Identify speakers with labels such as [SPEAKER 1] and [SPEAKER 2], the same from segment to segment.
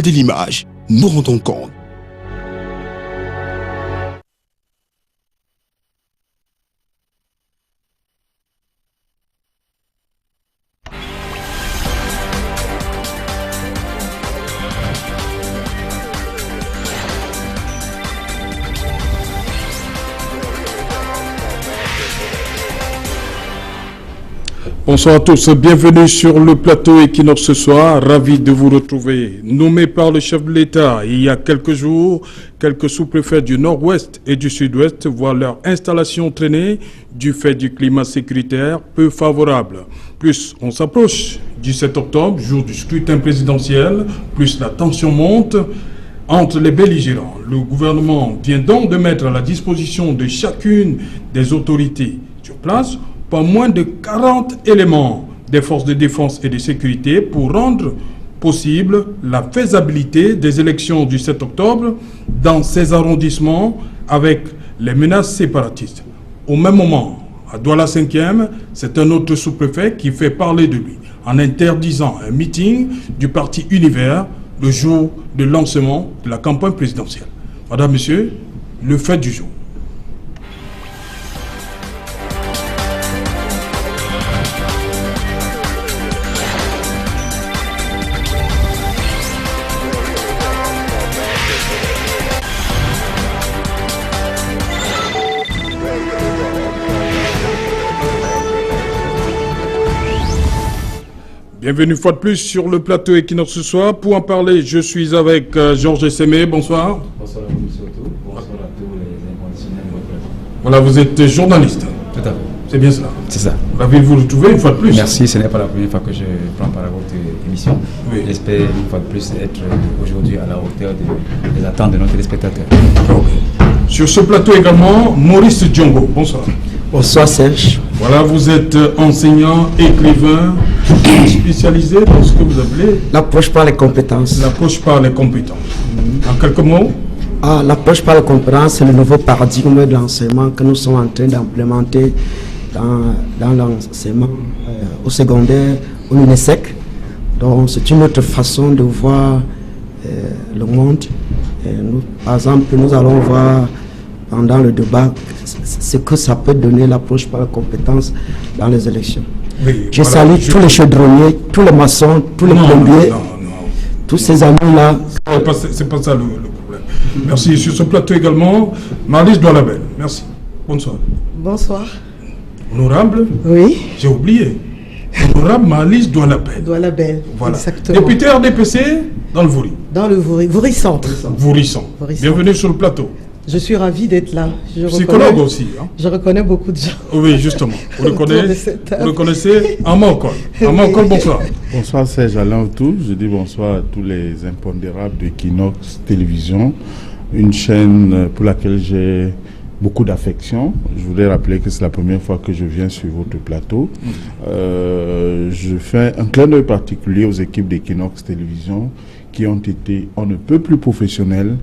[SPEAKER 1] de l'image, nous rendons compte.
[SPEAKER 2] Bonsoir à tous, bienvenue sur le plateau Equinox ce soir, ravi de vous retrouver. Nommé par le chef de l'État il y a quelques jours, quelques sous-préfets du nord-ouest et du sud-ouest voient leur installation traîner du fait du climat sécuritaire peu favorable. Plus on s'approche du 7 octobre, jour du scrutin présidentiel, plus la tension monte entre les belligérants. Le gouvernement vient donc de mettre à la disposition de chacune des autorités sur place pas moins de 40 éléments des forces de défense et de sécurité pour rendre possible la faisabilité des élections du 7 octobre dans ces arrondissements avec les menaces séparatistes. Au même moment, à Douala 5e, c'est un autre sous-préfet qui fait parler de lui en interdisant un meeting du parti Univers le jour de lancement de la campagne présidentielle. Madame, Monsieur, le fait du jour. Bienvenue une fois de plus sur le plateau Equinox ce soir. Pour en parler, je suis avec Georges Essémé. Bonsoir.
[SPEAKER 3] Bonsoir à vous, monsieur Otto. Bonsoir à tous les inconditionnels de votre plateau.
[SPEAKER 2] Voilà, vous êtes journaliste.
[SPEAKER 3] Tout à fait.
[SPEAKER 2] C'est bien cela.
[SPEAKER 3] C'est ça.
[SPEAKER 2] Ravi de vous retrouver une fois de plus.
[SPEAKER 3] Merci, ce n'est pas la première fois que je prends part à votre émission.
[SPEAKER 2] Oui.
[SPEAKER 3] J'espère une fois de plus être aujourd'hui à la hauteur des attentes de nos téléspectateurs.
[SPEAKER 2] Okay. Sur ce plateau également, Maurice Diongo. Bonsoir.
[SPEAKER 4] Bonsoir Serge.
[SPEAKER 2] Voilà, vous êtes enseignant, écrivain, spécialisé dans ce que vous appelez
[SPEAKER 4] l'approche par les compétences.
[SPEAKER 2] L'approche par les compétences. En quelques mots?
[SPEAKER 4] L'approche par les compétences, c'est le nouveau paradigme de l'enseignement que nous sommes en train d'implémenter dans l'enseignement au secondaire, au l'UNESEC. Donc c'est une autre façon de voir le monde. Par exemple, nous allons voir pendant le débat ce que ça peut donner l'approche par la compétence dans les élections.
[SPEAKER 2] Oui,
[SPEAKER 4] je salue tous les chaudronniers, tous les maçons, tous les plombiers, tous ces amis-là.
[SPEAKER 2] C'est pas ça le problème. Merci. Sur ce plateau également, Marlise Doualabel. Merci. Bonsoir.
[SPEAKER 5] Bonsoir.
[SPEAKER 2] Honorable?
[SPEAKER 5] Oui.
[SPEAKER 2] J'ai oublié. Honorable Marlise Doualabel.
[SPEAKER 5] Doualabel,
[SPEAKER 2] voilà.
[SPEAKER 5] Exactement.
[SPEAKER 2] Député RDPC dans le Voury.
[SPEAKER 5] Dans le Voury Centre.
[SPEAKER 2] Voury Centre. Bienvenue sur le plateau.
[SPEAKER 5] Je suis ravi d'être là.
[SPEAKER 2] Psychologue aussi. Hein?
[SPEAKER 5] Je reconnais beaucoup de gens.
[SPEAKER 2] Oui, justement. Vous le connaissez Amaokol. Amaokol, bonsoir.
[SPEAKER 6] Bonsoir Serge Alain Outou. Je dis bonsoir à tous les impondérables d'Equinox Télévision, une chaîne pour laquelle j'ai beaucoup d'affection. Je voudrais rappeler que c'est la première fois que je viens sur votre plateau. Je fais un clin d'œil particulier aux équipes d'Equinox Télévision qui ont été on ne peut plus professionnelles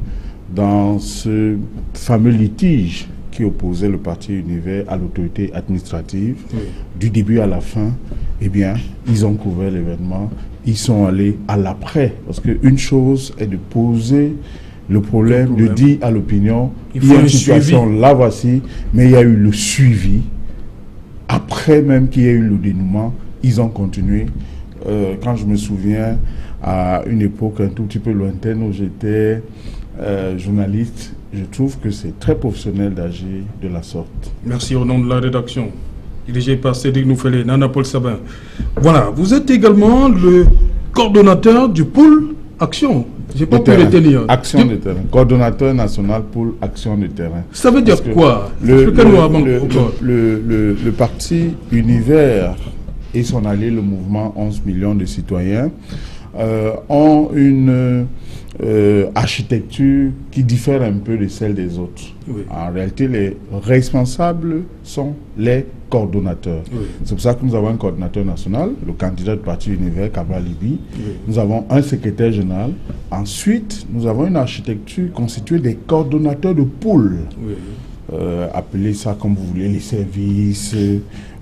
[SPEAKER 6] dans ce fameux litige qui opposait le parti Univers à l'autorité administrative. Oui. Du début à la fin, eh bien, ils ont couvert l'événement, ils sont allés à l'après, parce qu'une chose est de poser le problème, de dire à l'opinion, il y a une situation, la voici, mais il y a eu le suivi. Après même qu'il y ait eu le dénouement, ils ont continué. Quand je me souviens, à une époque un tout petit peu lointaine où j'étais journaliste, je trouve que c'est très professionnel d'agir de la sorte.
[SPEAKER 2] Merci au nom de la rédaction, dirigée par Cédric Noufélé, Nana Paul Sabin. Voilà, vous êtes également le coordonnateur du pôle Action. J'ai pas pu retenir.
[SPEAKER 6] Action de terrain. Coordonnateur national pôle Action de terrain.
[SPEAKER 2] Ça veut dire quoi?
[SPEAKER 6] Le parti Univers et son allié, le mouvement 11 millions de citoyens, ont une architecture qui diffère un peu de celle des autres. Oui. En réalité, les responsables sont les coordonnateurs. Oui. C'est pour ça que nous avons un coordonnateur national, le candidat du parti Univers, Cabral Libi. Oui. Nous avons un secrétaire général. Ensuite, nous avons une architecture constituée des coordonnateurs de pôle. Oui. Appelez ça comme vous voulez, les services,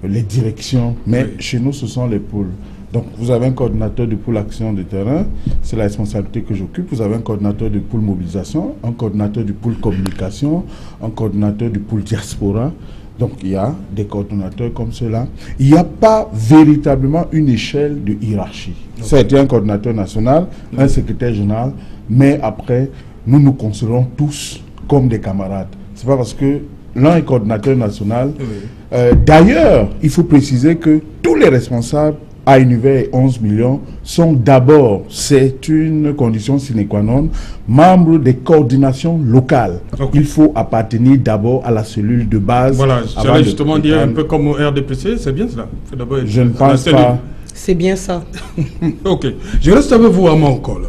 [SPEAKER 6] les directions. Mais chez nous, ce sont les pôles. Donc, vous avez un coordinateur du pôle action de terrain, c'est la responsabilité que j'occupe. Vous avez un coordinateur du pôle mobilisation, un coordinateur du pôle communication, un coordinateur du pôle diaspora. Donc, il y a des coordinateurs comme cela. Il n'y a pas véritablement une échelle de hiérarchie. C'est un coordinateur national, un secrétaire général, mais après, nous nous considérons tous comme des camarades. C'est pas parce que l'un est coordinateur national. D'ailleurs, il faut préciser que tous les responsables à Univers et 11 millions sont d'abord, c'est une condition sine qua non, membres des coordinations locales. Il faut appartenir d'abord à la cellule de base.
[SPEAKER 2] Voilà, j'allais justement dire un peu comme au RDPC, c'est bien cela.
[SPEAKER 6] Je ne pense pas.
[SPEAKER 5] C'est bien ça.
[SPEAKER 2] Ok, je reste avec vous à mon col.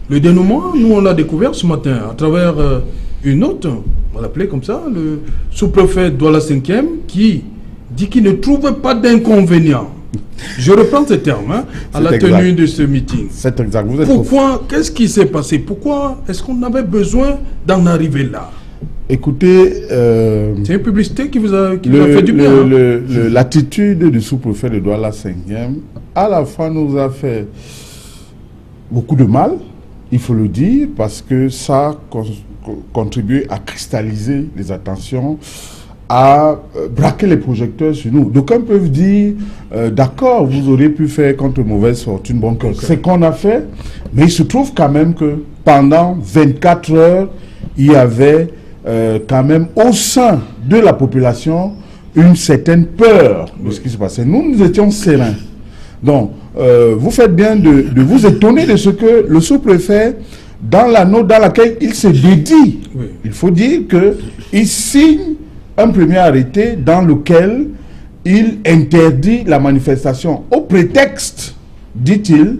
[SPEAKER 2] Le dénouement, nous on l'a découvert ce matin à travers une note, on va l'appeler comme ça, le sous-préfet Douala 5e qui dit qu'il ne trouve pas d'inconvénient. Je reprends ce terme à la tenue de ce meeting.
[SPEAKER 6] C'est exact.
[SPEAKER 2] Pourquoi? Qu'est-ce qui s'est passé? Pourquoi est-ce qu'on avait besoin d'en arriver là?
[SPEAKER 6] Écoutez,
[SPEAKER 2] c'est une publicité qui vous a fait du bien.
[SPEAKER 6] L'attitude du sous-préfet de Douala 5e, à la fois nous a fait beaucoup de mal, il faut le dire, parce que ça a contribué à cristalliser les attentions, à braquer les projecteurs sur nous. D'aucuns peuvent dire, d'accord, vous auriez pu faire contre mauvaise fortune, bon cœur. C'est qu'on a fait, mais il se trouve quand même que pendant 24 heures, il y avait quand même au sein de la population une certaine peur de ce qui se passait. Nous étions sereins. Donc, vous faites bien de vous étonner de ce que le sous-préfet, dans la note dans laquelle il se dédie, il faut dire qu'il signe un premier arrêté dans lequel il interdit la manifestation au prétexte, dit-il,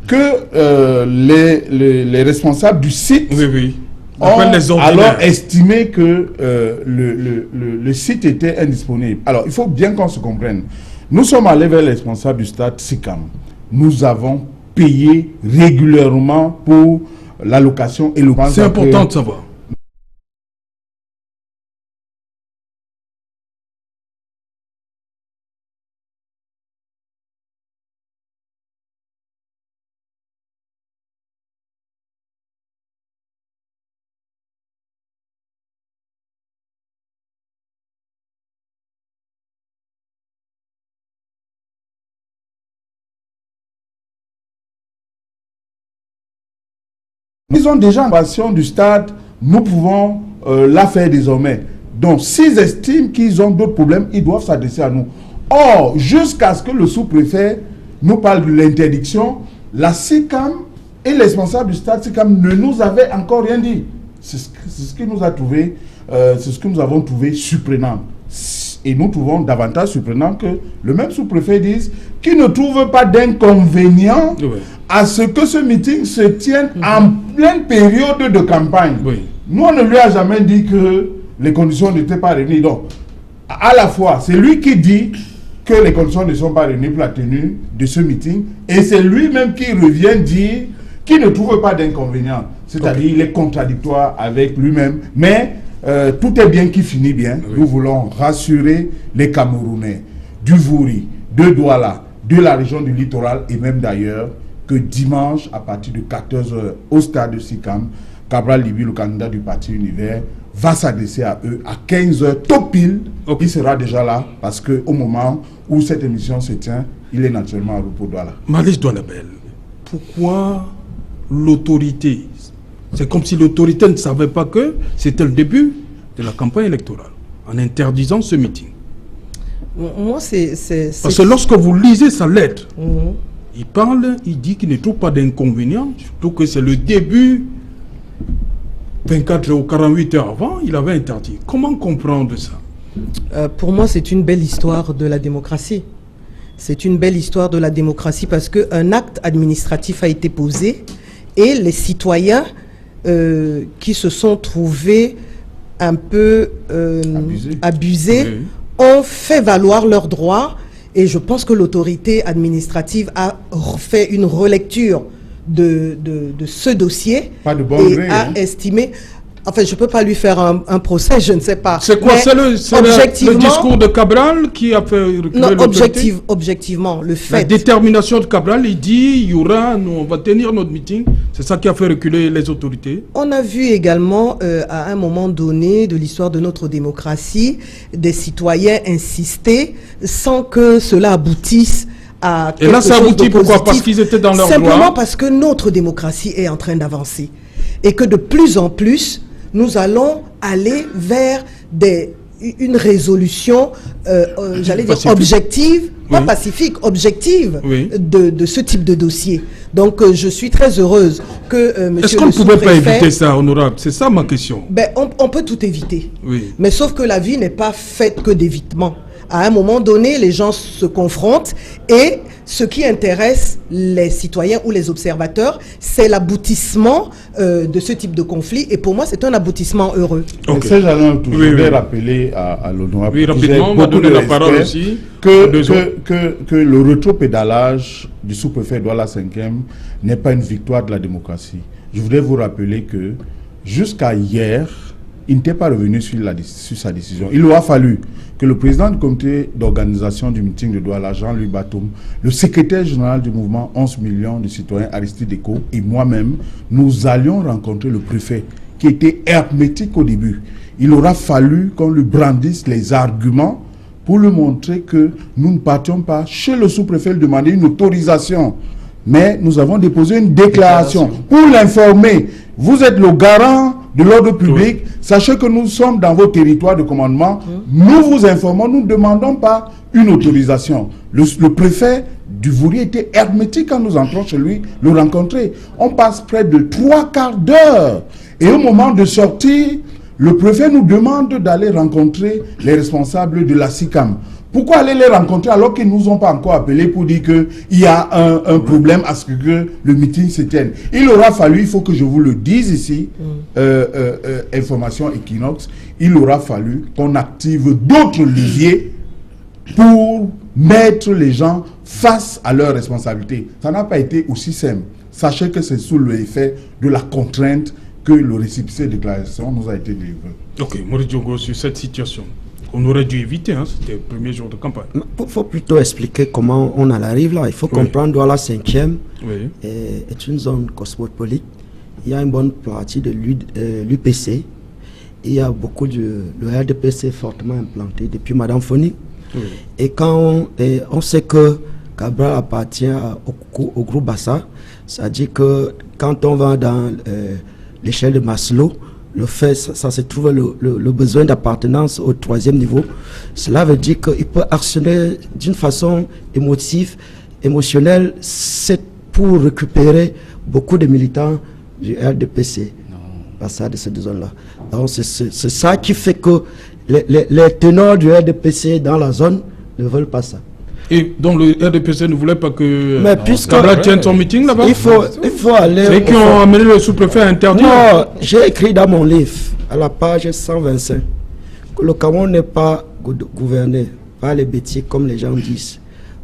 [SPEAKER 6] que les responsables du site ont alors estimé que le site était indisponible. Alors, il faut bien qu'on se comprenne. Nous sommes allés vers les responsables du stade SICAM. Nous avons payé régulièrement pour l'allocation et le...
[SPEAKER 2] C'est important de savoir.
[SPEAKER 6] Ils ont déjà une passion du stade, nous pouvons la faire désormais. Donc, s'ils estiment qu'ils ont d'autres problèmes, ils doivent s'adresser à nous. Or, jusqu'à ce que le sous-préfet nous parle de l'interdiction, la SICAM et les responsables du stade SICAM ne nous avaient encore rien dit. C'est ce qui nous a trouvé, c'est ce que nous avons trouvé surprenant. Et nous trouvons davantage surprenant que le même sous-préfet dise qu'il ne trouve pas d'inconvénient à ce que ce meeting se tienne en pleine période de campagne. Nous, on ne lui a jamais dit que les conditions n'étaient pas réunies. Donc, à la fois, c'est lui qui dit que les conditions ne sont pas réunies pour la tenue de ce meeting, et c'est lui-même qui revient dire qu'il ne trouve pas d'inconvénient. C'est-à-dire qu'il est contradictoire avec lui-même, mais tout est bien qui finit bien. Nous voulons rassurer les Camerounais du Vouri, de Douala, de la région du littoral et même d'ailleurs que dimanche, à partir de 14 h au stade de SICAM, Cabral Libi, le candidat du parti Univers, va s'adresser à eux à 15 h tôt pile. Il sera déjà là parce qu'au moment où cette émission se tient, il est naturellement à repos Douala.
[SPEAKER 2] Malice Doualabel, pourquoi l'autorité? C'est comme si l'autorité ne savait pas que c'était le début de la campagne électorale en interdisant ce meeting.
[SPEAKER 5] Moi,
[SPEAKER 2] Parce que lorsque vous lisez sa lettre, il parle, il dit qu'il ne trouve pas d'inconvénient, surtout que c'est le début, 24 ou 48 heures avant, il avait interdit. Comment comprendre ça?
[SPEAKER 5] Pour moi, c'est une belle histoire de la démocratie. C'est une belle histoire de la démocratie parce qu'un acte administratif a été posé et les citoyens qui se sont trouvés un peu abusés ont fait valoir leurs droits. Et je pense que l'autorité administrative a fait une relecture de ce dossier et a estimé, Enfin, je ne peux pas lui faire un procès, je ne sais pas.
[SPEAKER 2] C'est quoi? C'est le discours de Cabral qui a fait reculer
[SPEAKER 5] non,
[SPEAKER 2] l'autorité?
[SPEAKER 5] Objectivement, le fait...
[SPEAKER 2] La détermination de Cabral, il dit, il y aura, nous, on va tenir notre meeting. C'est ça qui a fait reculer les autorités. On
[SPEAKER 5] a vu également, à un moment donné de l'histoire de notre démocratie, des citoyens insister sans que cela aboutisse à quelque chose de positif. Et là, ça aboutit pourquoi? Parce qu'ils étaient dans leur droit. Simplement parce que notre démocratie est en train d'avancer. Et que de plus en plus, nous allons aller vers une résolution, j'allais dire objective, pas pacifique, objective de ce type de dossier. Donc je suis très heureuse que monsieur. Est-ce qu'on ne pouvait pas éviter ça, honorable? C'est ça ma question. Ben, on peut tout éviter. Oui. Mais sauf que la vie n'est pas faite que d'évitement. À un moment donné, les gens se confrontent et ce qui intéresse les citoyens ou les observateurs, c'est l'aboutissement de ce type de conflit. Et pour moi, c'est un aboutissement heureux.
[SPEAKER 6] Okay. Je voulais rappeler à l'honorable
[SPEAKER 2] rapidement, on va donner la parole aussi
[SPEAKER 6] que le rétropédalage du sous-préfet Douala 5e n'est pas une victoire de la démocratie. Je voudrais vous rappeler que jusqu'à hier, il n'était pas revenu sur sa décision. Il aura fallu que le président du comité d'organisation du meeting de Douala, Jean-Louis Batoum, le secrétaire général du mouvement 11 millions de citoyens, Aristide Eko, et moi-même, nous allions rencontrer le préfet, qui était hermétique au début. Il aura fallu qu'on lui brandisse les arguments pour lui montrer que nous ne partions pas chez le sous-préfet lui demander une autorisation. Mais nous avons déposé une déclaration pour l'informer. Vous êtes le garant de l'ordre public, sachez que nous sommes dans vos territoires de commandement, nous vous informons, nous ne demandons pas une autorisation. Le préfet du Vouri était hermétique quand nous entrons chez lui, le rencontrer. On passe près de 3/4 d'heure. Et au moment de sortir, le préfet nous demande d'aller rencontrer les responsables de la SICAM. Pourquoi aller les rencontrer alors qu'ils ne nous ont pas encore appelés pour dire qu'il y a un problème à ce que le meeting se tienne? Il aura fallu, il faut que je vous le dise ici, information Equinox, il aura fallu qu'on active d'autres leviers pour mettre les gens face à leurs responsabilités. Ça n'a pas été aussi simple. Sachez que c'est sous l'effet de la contrainte que le récépissé de déclaration nous a été délivré.
[SPEAKER 2] Ok, Maurice Diongo, sur cette situation, on aurait dû éviter, hein, c'était le premier jour de campagne.
[SPEAKER 4] Il faut plutôt expliquer comment on en arrive là. Il faut comprendre que la 5e est une zone cosmopolite. Il y a une bonne partie de l'UPC. Il y a beaucoup le RDPC fortement implanté depuis Madame Foni. Et quand on sait que Cabral appartient au groupe Bassa, ça dit que quand on va dans l'échelle de Maslow, le fait, ça se trouve le besoin d'appartenance au 3e niveau. Cela veut dire qu'il peut actionner d'une façon émotionnelle, c'est pour récupérer beaucoup de militants du RDPC, de cette zone-là. Donc c'est ça qui fait que les tenants du RDPC dans la zone ne veulent pas ça.
[SPEAKER 2] Et donc le RDPC ne voulait pas que Cabral tienne son meeting là-bas?
[SPEAKER 4] Il faut aller...
[SPEAKER 2] C'est qui ont amené le sous-préfet à interdire?
[SPEAKER 4] Non, j'ai écrit dans mon livre, à la page 125, que le Cameroun n'est pas gouverné par les bêtiers comme les gens disent,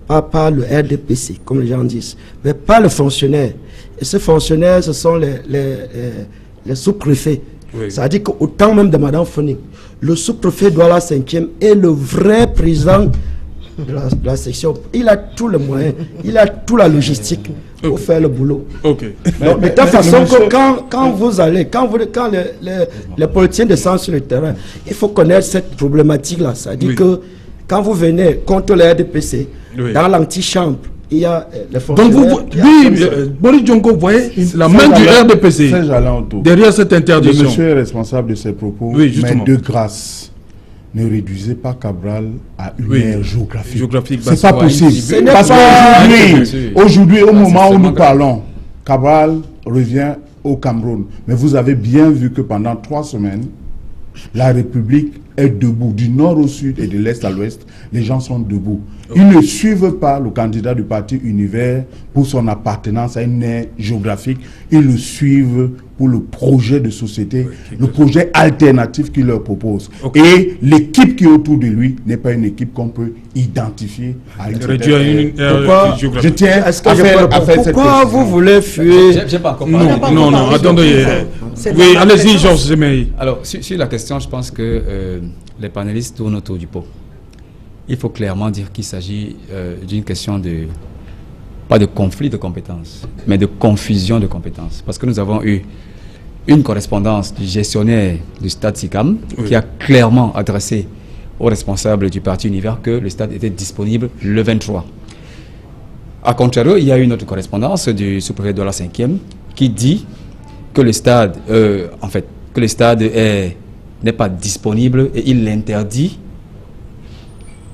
[SPEAKER 4] pas par le RDPC comme les gens disent, mais par le fonctionnaire. Et ces fonctionnaires, ce sont les sous-préfets. C'est-à-dire qu'au même de Mme Foning, le sous-préfet Douala 5e est le vrai président de la section. Il a tous les moyens, il a toute la logistique pour faire le boulot. Donc, de toute façon, quand vous allez, quand les politiciens descendent sur le terrain, il faut connaître cette problématique-là. C'est-à-dire que quand vous venez contre le RDPC, dans l'antichambre, il y a les fonctionnaires...
[SPEAKER 2] Donc, Boris Diongo, vous voyez la main du RDPC derrière cette interdiction.
[SPEAKER 6] Le monsieur est responsable de ses propos, mais de grâce, ne réduisez pas Cabral à une ère géographique. C'est pas possible. Parce qu'aujourd'hui, au moment où nous parlons, Cabral revient au Cameroun. Mais vous avez bien vu que pendant 3 semaines, la République est debout, du nord au sud et de l'est à l'ouest. Les gens sont debout. Ils ne suivent pas le candidat du parti Univers pour son appartenance à une aire géographique. Ils le suivent pour le projet de société, le projet alternatif qu'il leur propose. Et l'équipe qui est autour de lui n'est pas une équipe qu'on peut identifier à une
[SPEAKER 4] aire géographique.
[SPEAKER 6] Je tiens à faire cette question.
[SPEAKER 4] Pourquoi vous voulez fuir?
[SPEAKER 2] Non, attendez. Oui, allez-y, Georges Zemei.
[SPEAKER 3] Alors, sur la question, je pense que les panélistes tournent autour du pot. Il faut clairement dire qu'il s'agit d'une question de, pas de conflit de compétences, mais de confusion de compétences. Parce que nous avons eu une correspondance du gestionnaire du stade SICAM qui a clairement adressé aux responsables du parti Univers que le stade était disponible le 23. A contrario, il y a une autre correspondance du sous-préfet de la 5e qui dit que le stade, n'est pas disponible et il interdit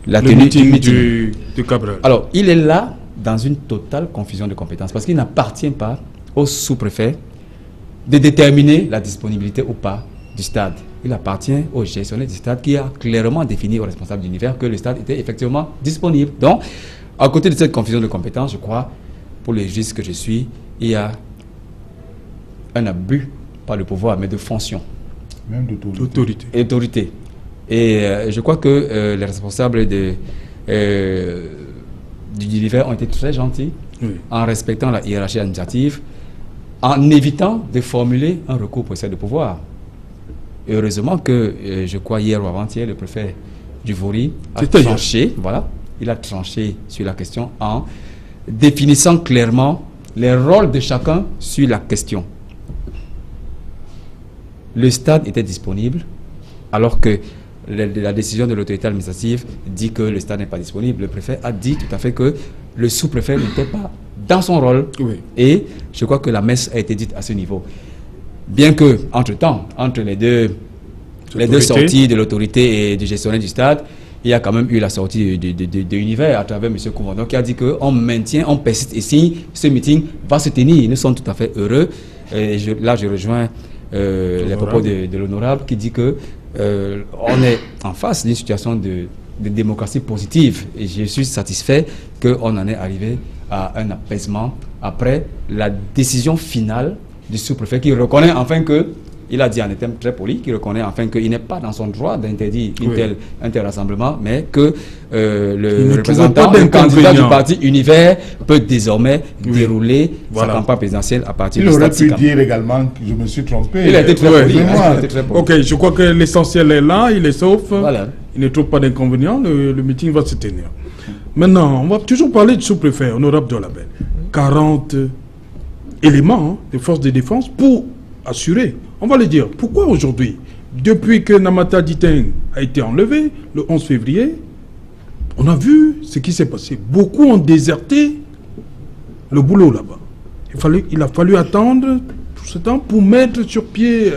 [SPEAKER 3] la tenue du meeting
[SPEAKER 2] du Cabral.
[SPEAKER 3] Alors, il est là dans une totale confusion de compétences parce qu'il n'appartient pas au sous-préfet de déterminer la disponibilité ou pas du stade. Il appartient au gestionnaire du stade qui a clairement défini aux responsables d'Univers que le stade était effectivement disponible. Donc, à côté de cette confusion de compétences, je crois, pour les juristes que je suis, il y a un abus, pas de pouvoir, mais de fonction.
[SPEAKER 6] Même d'autorité.
[SPEAKER 3] Autorité. Et je crois que les responsables du Univers ont été très gentils en respectant la hiérarchie administrative, en évitant de formuler un recours pour excès de pouvoir. Et heureusement que, je crois, hier ou avant-hier, le préfet du Vori a tranché, voilà, il a tranché sur la question en définissant clairement les rôles de chacun sur la question. Le stade était disponible, alors que la décision de l'autorité administrative dit que le stade n'est pas disponible. Le préfet a dit tout à fait que le sous-préfet n'était pas dans son rôle. Et je crois que la messe a été dite à ce niveau. Bien que, entre-temps, entre les deux sorties de l'autorité et du gestionnaire du stade, il y a quand même eu la sortie de l'Univers à travers M. Koumondon qui a dit qu'on maintient, on persiste ici, ce meeting va se tenir. Nous sommes tout à fait heureux. Et là, je rejoins les propos de l'honorable qui dit que on est en face d'une situation de démocratie positive. Et je suis satisfait qu'on en est arrivé à un apaisement après la décision finale du sous-préfet qui reconnaît enfin que, il a dit en termes très poli, qui reconnaît enfin qu'il n'est pas dans son droit d'interdire un tel rassemblement, mais que le représentant, le candidat du parti Univers peut désormais dérouler sa campagne présidentielle à partir du stade.
[SPEAKER 6] Il aurait pu dire également que je me suis trompé.
[SPEAKER 3] Il a été très poli.
[SPEAKER 2] Ok, je crois que l'essentiel est là, il est sauf. Voilà. Il ne trouve pas d'inconvénient, le meeting va se tenir. Maintenant, on va toujours parler du sous-préfet, honorable Dolabel. 40 éléments des forces de défense pour assurer. On va le dire. Pourquoi aujourd'hui, depuis que Namata Diteng a été enlevé, le 11 février, on a vu ce qui s'est passé. Beaucoup ont déserté le boulot là-bas. Il a fallu attendre tout ce temps pour mettre sur pied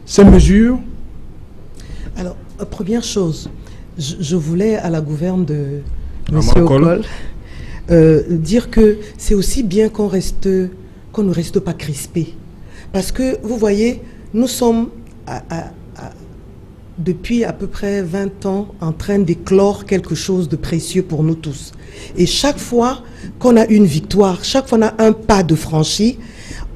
[SPEAKER 2] ces mesures.
[SPEAKER 5] Alors, première chose, je voulais à la gouverne de M. Okol dire que c'est aussi bien qu'on ne reste pas crispé. Parce que, vous voyez, nous sommes depuis à peu près 20 ans en train d'éclore quelque chose de précieux pour nous tous. Et chaque fois qu'on a une victoire, chaque fois qu'on a un pas de franchi,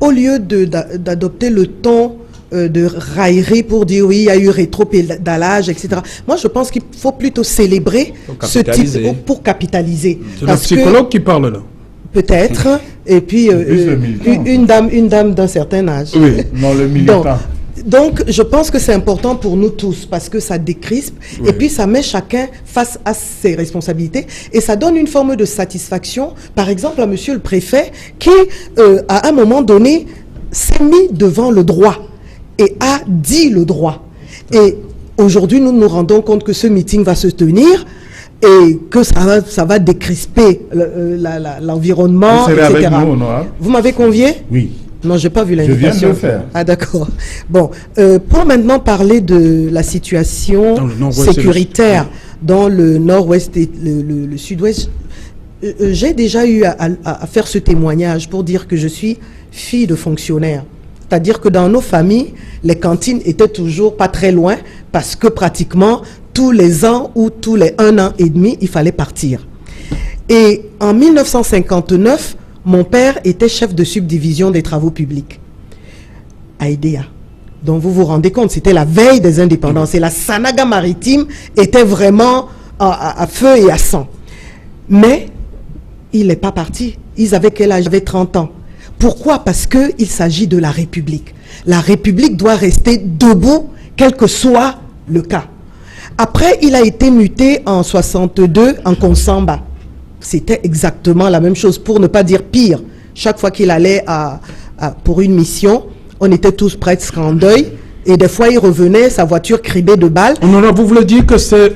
[SPEAKER 5] au lieu d'adopter le ton de raillerie pour dire oui, il y a eu rétropédalage, etc. Moi, je pense qu'il faut plutôt célébrer ce type pour capitaliser.
[SPEAKER 2] C'est le psychologue qui parle là.
[SPEAKER 5] Peut-être, et puis une dame d'un certain âge.
[SPEAKER 6] Oui, non, le militant.
[SPEAKER 5] Donc, je pense que c'est important pour nous tous parce que ça décrispe et puis ça met chacun face à ses responsabilités et ça donne une forme de satisfaction, par exemple à monsieur le préfet qui, à un moment donné, s'est mis devant le droit et a dit le droit. Et aujourd'hui, nous nous rendons compte que ce meeting va se tenir et que ça va décrisper l'environnement, etc.
[SPEAKER 6] Avec nous,
[SPEAKER 5] vous m'avez convié?
[SPEAKER 6] Oui.
[SPEAKER 5] Non, je n'ai pas vu l'invitation.
[SPEAKER 6] Je viens de le faire.
[SPEAKER 5] Ah, d'accord. Bon, pour maintenant parler de la situation sécuritaire dans le nord-ouest et le sud-ouest, j'ai déjà eu à faire ce témoignage pour dire que je suis fille de fonctionnaire. C'est-à-dire que dans nos familles, les cantines étaient toujours pas très loin parce que pratiquement tous les ans ou tous les 1 an et demi, il fallait partir. Et en 1959, mon père était chef de subdivision des travaux publics à Edea. Donc vous vous rendez compte, c'était la veille des indépendances et la Sanaga maritime était vraiment à feu et à sang. Mais il n'est pas parti. Ils avaient quel âge? Ils avaient 30 ans. Pourquoi? Parce qu'il s'agit de la République. La République doit rester debout, quel que soit le cas. Après, il a été muté en 62 en Konsamba. C'était exactement la même chose, pour ne pas dire pire. Chaque fois qu'il allait pour une mission, on était tous presque en deuil. Et des fois, il revenait, sa voiture cribée de balles.
[SPEAKER 2] Vous voulez dire que ces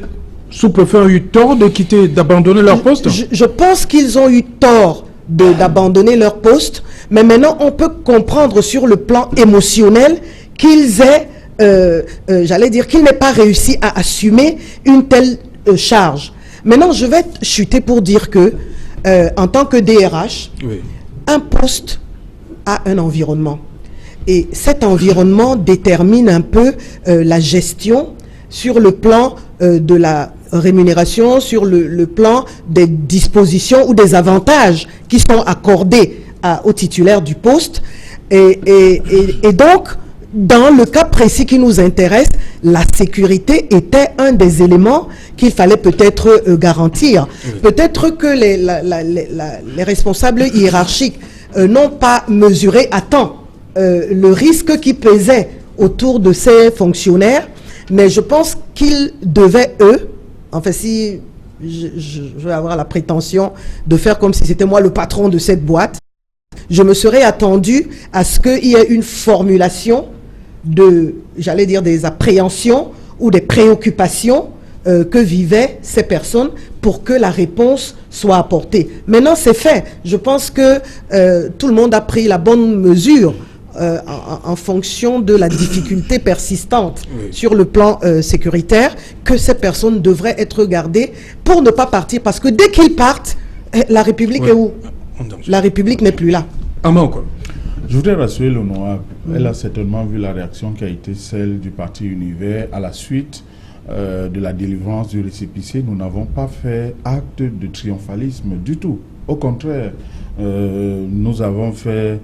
[SPEAKER 2] sous-préfets ont eu tort de quitter, d'abandonner leur poste?
[SPEAKER 5] Je pense qu'ils ont eu tort d'abandonner leur poste, mais maintenant on peut comprendre sur le plan émotionnel qu'ils aient, j'allais dire, qu'ils n'aient pas réussi à assumer une telle charge. Maintenant, je vais chuter pour dire que, en tant que DRH, oui, un poste a un environnement. Et cet environnement détermine un peu la gestion sur le plan de la rémunération, sur le plan des dispositions ou des avantages qui sont accordés au titulaire du poste. Et donc, dans le cas précis qui nous intéresse, la sécurité était un des éléments qu'il fallait peut-être garantir. Oui. Peut-être que les responsables hiérarchiques n'ont pas mesuré à temps le risque qui pesait autour de ces fonctionnaires, mais je pense qu'ils devaient, eux, enfin si je vais avoir la prétention de faire comme si c'était moi le patron de cette boîte, je me serais attendu à ce qu'il y ait une formulation j'allais dire, des appréhensions ou des préoccupations que vivaient ces personnes pour que la réponse soit apportée. Maintenant, c'est fait. Je pense que tout le monde a pris la bonne mesure en fonction de la difficulté persistante, oui, sur le plan sécuritaire, que ces personnes devraient être gardées pour ne pas partir. Parce que dès qu'ils partent, la République, oui, est où? La République n'est plus là.
[SPEAKER 6] Je voudrais rassurer l'honorable. Elle a certainement vu la réaction qui a été celle du parti Univers à la suite de la délivrance du récépissé. Nous n'avons pas fait acte de triomphalisme du tout. Au contraire, nous avons fait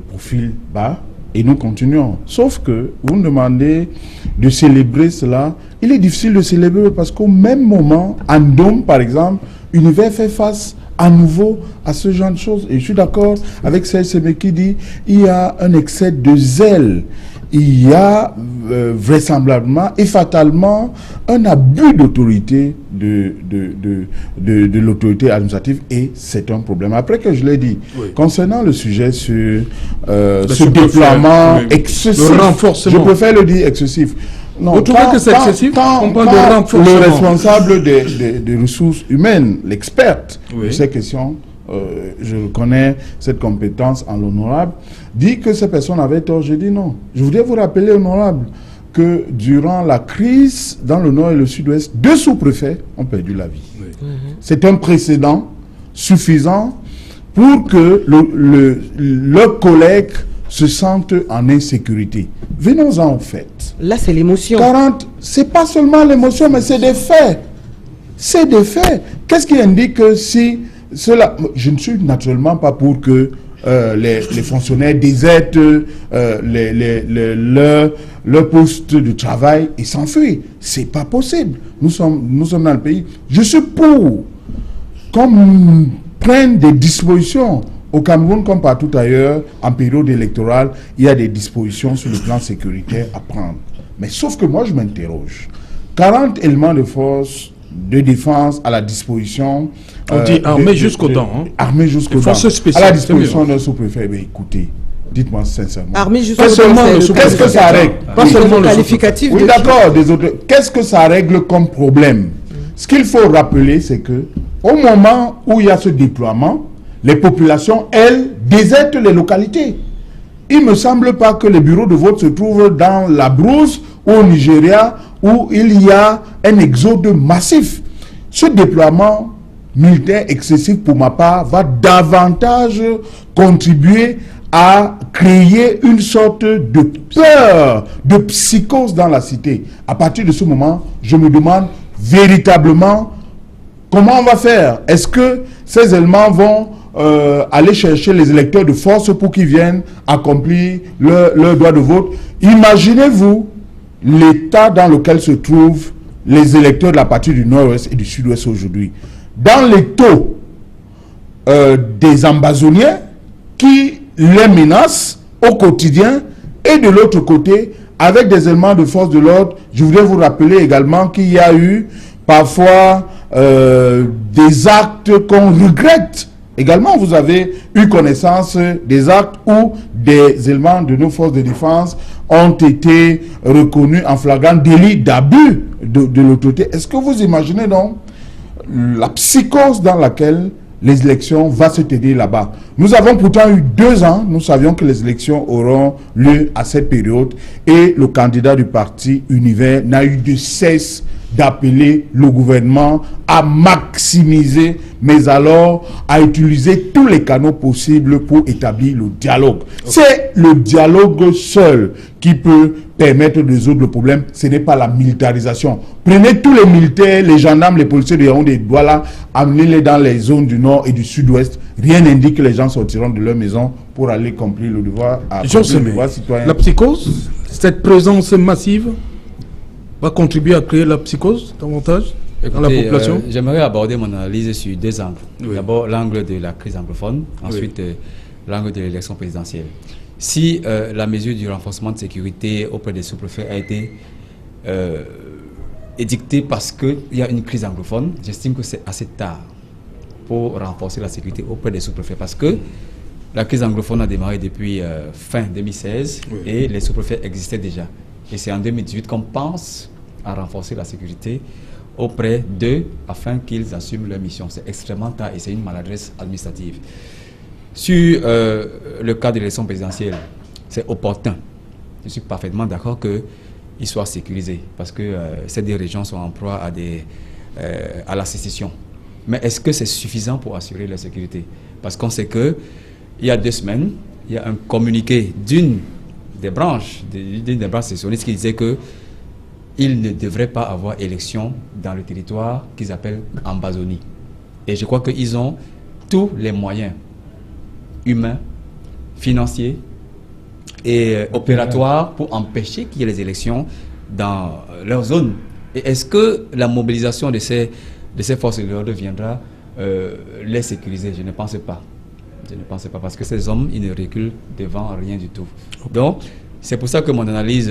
[SPEAKER 6] profil bas et nous continuons. Sauf que vous me demandez de célébrer cela. Il est difficile de célébrer parce qu'au même moment, en Dôme par exemple, Univers fait face à nouveau à ce genre de choses. Et je suis d'accord avec celle qui dit il y a un excès de zèle. Il y a vraisemblablement et fatalement un abus d'autorité de l'autorité administrative et c'est un problème. Après que je l'ai dit, oui, concernant le sujet sur ce déploiement excessif,
[SPEAKER 2] le renforcement, je
[SPEAKER 6] préfère le dire excessif. Non,
[SPEAKER 2] vous trouvez que c'est excessif? On parle de renforcement.
[SPEAKER 6] Le responsable des ressources humaines, l'experte, oui, de ces questions, je reconnais cette compétence en l'honorable, dit que ces personnes avaient tort. Je dis non. Je voudrais vous rappeler, honorable, que durant la crise dans le nord et le sud-ouest, 2 sous-préfets ont perdu la vie. Oui. C'est un précédent suffisant pour que leurs collègues se sentent en insécurité. Venons-en au fait.
[SPEAKER 5] Là, c'est l'émotion.
[SPEAKER 6] C'est pas seulement l'émotion, mais c'est des faits. C'est des faits. Qu'est-ce qui indique que si cela... Je ne suis naturellement pas pour que les fonctionnaires désertent leur poste de travail et s'enfuient. C'est pas possible. Nous sommes dans le pays. Je suis pour qu'on prenne des dispositions. Au Cameroun, comme partout ailleurs, en période électorale, il y a des dispositions sur le plan sécuritaire à prendre. Mais sauf que moi, je m'interroge. 40 éléments de force de défense à la disposition...
[SPEAKER 2] On dit armés jusqu'aux dents. Hein.
[SPEAKER 6] Armés jusqu'aux dents. À la disposition d'un sous-préfet. Mais écoutez, dites-moi sincèrement.
[SPEAKER 5] Armés jusqu'aux dents.
[SPEAKER 6] Qu'est-ce que ça règle?
[SPEAKER 5] Pas seulement le qualificatif.
[SPEAKER 6] Oui, d'accord. Qu'est-ce que ça règle comme problème? Ce qu'il faut rappeler, c'est que au moment où il y a ce déploiement, les populations, elles, désertent les localités. Il ne me semble pas que les bureaux de vote se trouvent dans la brousse ou au Nigeria où il y a un exode massif. Ce déploiement militaire excessif, pour ma part, va davantage contribuer à créer une sorte de peur, de psychose dans la cité. À partir de ce moment, je me demande véritablement comment on va faire. Est-ce que ces éléments vont aller chercher les électeurs de force pour qu'ils viennent accomplir leur droit de vote? Imaginez-vous l'état dans lequel se trouvent les électeurs de la partie du nord-ouest et du sud-ouest aujourd'hui. Dans les taux des ambazoniens, qui les menacent au quotidien, et de l'autre côté, avec des éléments de force de l'ordre. Je voudrais vous rappeler également qu'il y a eu parfois des actes qu'on regrette. Également, vous avez eu connaissance des actes où des éléments de nos forces de défense ont été reconnus en flagrant délit d'abus de l'autorité. Est-ce que vous imaginez donc la psychose dans laquelle les élections vont se tenir là-bas? Nous avons pourtant eu 2 ans, nous savions que les élections auront lieu à cette période, et le candidat du parti Univers n'a eu de cesse d'appeler le gouvernement à maximiser, mais alors à utiliser tous les canaux possibles pour établir le dialogue. Okay. C'est le dialogue seul qui peut permettre de résoudre le problème. Ce n'est pas la militarisation. Prenez tous les militaires, les gendarmes, les policiers de Yaoundé et de Douala, amenez-les dans les zones du nord et du sud-ouest. Rien n'indique que les gens sortiront de leur maison pour aller accomplir le devoir citoyen.
[SPEAKER 2] La psychose, cette présence massive, va contribuer à créer la psychose davantage dans la population?
[SPEAKER 3] J'aimerais aborder mon analyse sur 2 angles. Oui. D'abord, l'angle de la crise anglophone, ensuite l'angle de l'élection présidentielle. Si la mesure du renforcement de sécurité auprès des sous-préfets a été édictée parce qu'il y a une crise anglophone, j'estime que c'est assez tard pour renforcer la sécurité auprès des sous-préfets, parce que la crise anglophone a démarré depuis fin 2016 et les sous-préfets existaient déjà. Et c'est en 2018 qu'on pense à renforcer la sécurité auprès d'eux afin qu'ils assument leur mission. C'est extrêmement tard et c'est une maladresse administrative. Sur le cas de l'élection présidentielle, c'est opportun. Je suis parfaitement d'accord qu'il soit sécurisé parce que ces 2 régions sont en proie à la sécession. Mais est-ce que c'est suffisant pour assurer la sécurité? Parce qu'on sait qu'il y a 2 semaines, il y a un communiqué d'une des branches sécessionnistes qui disait qu'il ne devrait pas avoir élection dans le territoire qu'ils appellent Ambazonie. Et je crois qu'ils ont tous les moyens humains, financiers et opératoires pour empêcher qu'il y ait les élections dans leur zone. Et est-ce que la mobilisation de ces forces de l'ordre viendra les sécuriser? Je ne pense pas. Je ne pensais pas, parce que ces hommes, ils ne reculent devant rien du tout. Donc, c'est pour ça que mon analyse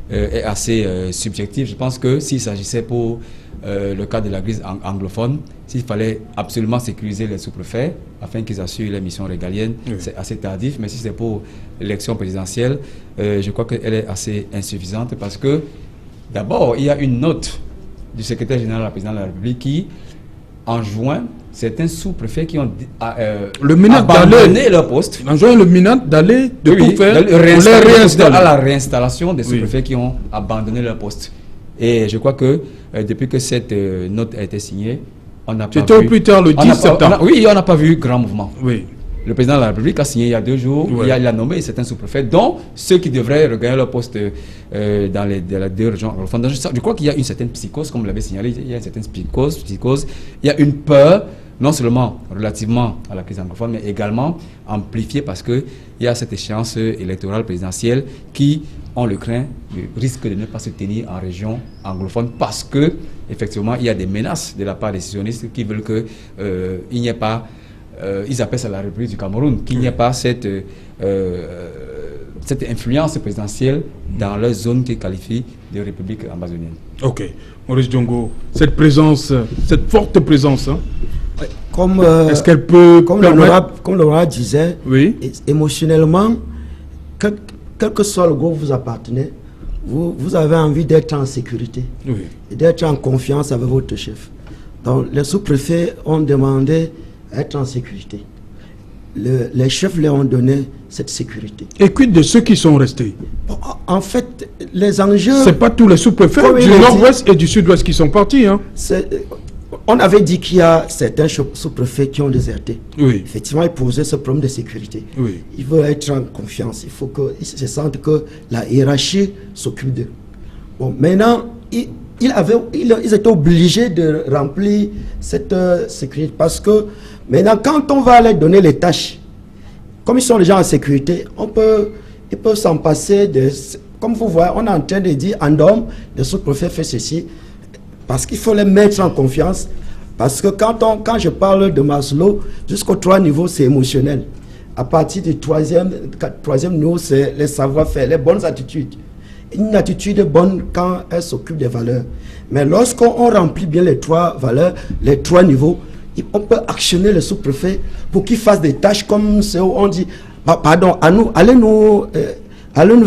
[SPEAKER 3] est assez subjective. Je pense que s'il s'agissait pour le cas de la crise anglophone, s'il fallait absolument sécuriser les sous-préfets afin qu'ils assurent les missions régaliennes, c'est assez tardif. Mais si c'est pour l'élection présidentielle, je crois qu'elle est assez insuffisante, parce que, d'abord, il y a une note du secrétaire général de la présidence de la République qui, en juin, certains sous-préfets qui ont abandonné leur poste.
[SPEAKER 2] Enjoint le MINAT d'aller tout faire
[SPEAKER 3] pour les réinstaller. À la réinstallation des sous-préfets qui ont abandonné leur poste. Et je crois que depuis que cette note a été signée, on n'a pas vu...
[SPEAKER 2] C'était au plus tard le 10 septembre.
[SPEAKER 3] On n'a pas vu grand mouvement.
[SPEAKER 2] Oui.
[SPEAKER 3] Le président de la République a signé il y a 2 jours, il a nommé certains sous-préfets, dont ceux qui devraient regagner leur poste dans les 2 régions. Je crois qu'il y a une certaine psychose, comme vous l'avez signalé, il y a une certaine psychose, il y a une peur, non seulement relativement à la crise anglophone, mais également amplifiée parce qu'il y a cette échéance électorale présidentielle qui, on le craint, risque de ne pas se tenir en région anglophone, parce que effectivement il y a des menaces de la part des sécessionnistes qui veulent qu'il n'y ait pas... ils appellent ça la République du Cameroun, qu'il n'y ait pas cette influence présidentielle dans leur zone qu'ils qualifient de République amazonienne.
[SPEAKER 2] Ok. Maurice Diongo, cette présence, cette forte présence, hein, est-ce qu'elle peut
[SPEAKER 4] comme l'honorable disait, émotionnellement, quel que soit le groupe vous appartenez, vous avez envie d'être en sécurité et d'être en confiance avec votre chef. Donc les sous-préfets ont demandé être en sécurité. Les chefs leur ont donné cette sécurité.
[SPEAKER 2] Et quid de ceux qui sont restés?
[SPEAKER 4] En fait, les enjeux...
[SPEAKER 2] C'est pas tous les sous-préfets du nord-ouest et du sud-ouest qui sont partis. Hein.
[SPEAKER 4] On avait dit qu'il y a certains sous-préfets qui ont déserté.
[SPEAKER 2] Oui.
[SPEAKER 4] Effectivement, ils posaient ce problème de sécurité.
[SPEAKER 2] Oui.
[SPEAKER 4] Ils veulent être en confiance. Il faut qu'ils se sentent que la hiérarchie s'occupe d'eux. Bon, maintenant, ils étaient obligés de remplir cette sécurité, parce que maintenant, quand on va leur donner les tâches, comme ils sont déjà en sécurité, ils peuvent s'en passer. Comme vous voyez, on est en train de dire en Dôme, le sous-préfet fait ceci, parce qu'il faut les mettre en confiance. Parce que quand je parle de Maslow, jusqu'aux 3 niveaux, c'est émotionnel. À partir du troisième niveau, c'est les savoir-faire, les bonnes attitudes. Une attitude bonne quand elle s'occupe des valeurs. Mais lorsqu'on remplit bien les 3 valeurs, les 3 niveaux, on peut actionner le sous-préfet pour qu'il fasse des tâches comme ce on dit, pardon, allez nous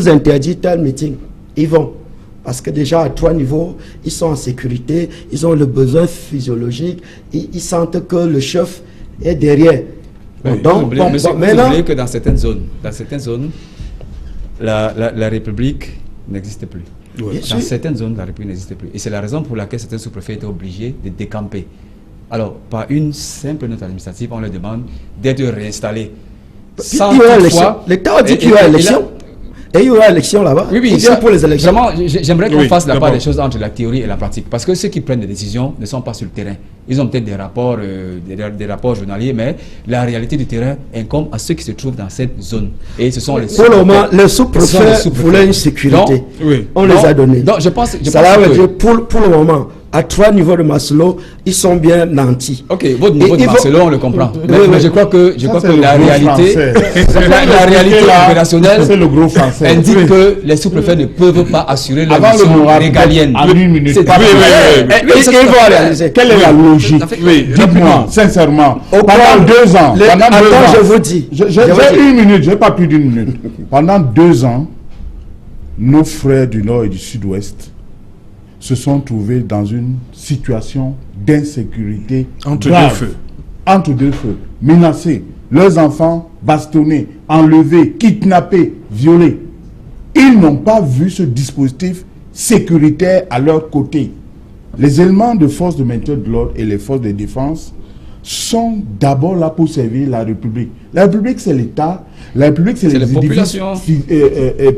[SPEAKER 4] interdire tel meeting. Ils vont. Parce que déjà à 3 niveaux, ils sont en sécurité, ils ont le besoin physiologique, ils sentent que le chef est derrière.
[SPEAKER 3] Oui,
[SPEAKER 4] Donc,
[SPEAKER 3] vous oubliez que dans certaines zones, la République n'existe plus.
[SPEAKER 2] Oui.
[SPEAKER 3] Dans certaines zones, la République n'existe plus. Et c'est la raison pour laquelle certains sous-préfets étaient obligés de décamper. Alors, par une simple note administrative, on leur demande d'être réinstallés.
[SPEAKER 4] Sans toutefois... L'État a dit qu'il y aura élection. Et il y aura élection là-bas.
[SPEAKER 3] Oui,
[SPEAKER 4] pour les élections.
[SPEAKER 3] Vraiment, j'aimerais qu'on fasse la part des choses entre la théorie et la pratique. Parce que ceux qui prennent des décisions ne sont pas sur le terrain. Ils ont peut-être des rapports journaliers, mais la réalité du terrain incombe à ceux qui se trouvent dans cette zone. Et ce sont les
[SPEAKER 4] pour le moment, les sous-préfets voulaient une sécurité. On les a donnés.
[SPEAKER 3] Donc, je pense
[SPEAKER 4] ça veut dire pour le moment, à 3 niveaux de Maslow, ils sont bien nantis.
[SPEAKER 3] Ok, votre niveau de Maslow, on le comprend. Mais je crois que la réalité opérationnelle indique que les sous-préfets ne peuvent pas assurer leur mission régalienne.
[SPEAKER 4] Ils vont réaliser.
[SPEAKER 6] Quelle est la logique? Dites-moi, sincèrement. Pendant 2 ans.
[SPEAKER 4] Attends, je vous dis.
[SPEAKER 6] J'ai 1 minute, j'ai pas plus d'1 minute. Pendant 2 ans, nos frères du Nord et du Sud-Ouest se sont trouvés dans une situation d'insécurité
[SPEAKER 2] entre deux feux,
[SPEAKER 6] menacés, leurs enfants bastonnés, enlevés, kidnappés, violés. Ils n'ont pas vu ce dispositif sécuritaire à leur côté. Les éléments de force de maintien de l'ordre et les forces de défense sont d'abord là pour servir la République. La République, c'est l'État. La République, c'est les
[SPEAKER 3] populations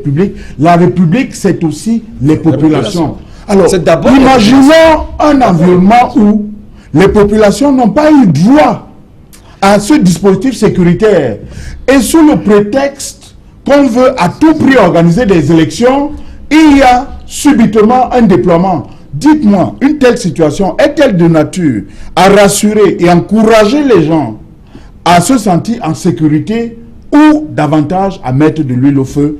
[SPEAKER 6] publiques. La République, c'est aussi les populations. Alors,
[SPEAKER 3] imaginons
[SPEAKER 6] un environnement où les populations n'ont pas eu droit à ce dispositif sécuritaire. Et sous le prétexte qu'on veut à tout prix organiser des élections, il y a subitement un déploiement. Dites-moi, une telle situation est-elle de nature à rassurer et encourager les gens à se sentir en sécurité ou davantage à mettre de l'huile au feu?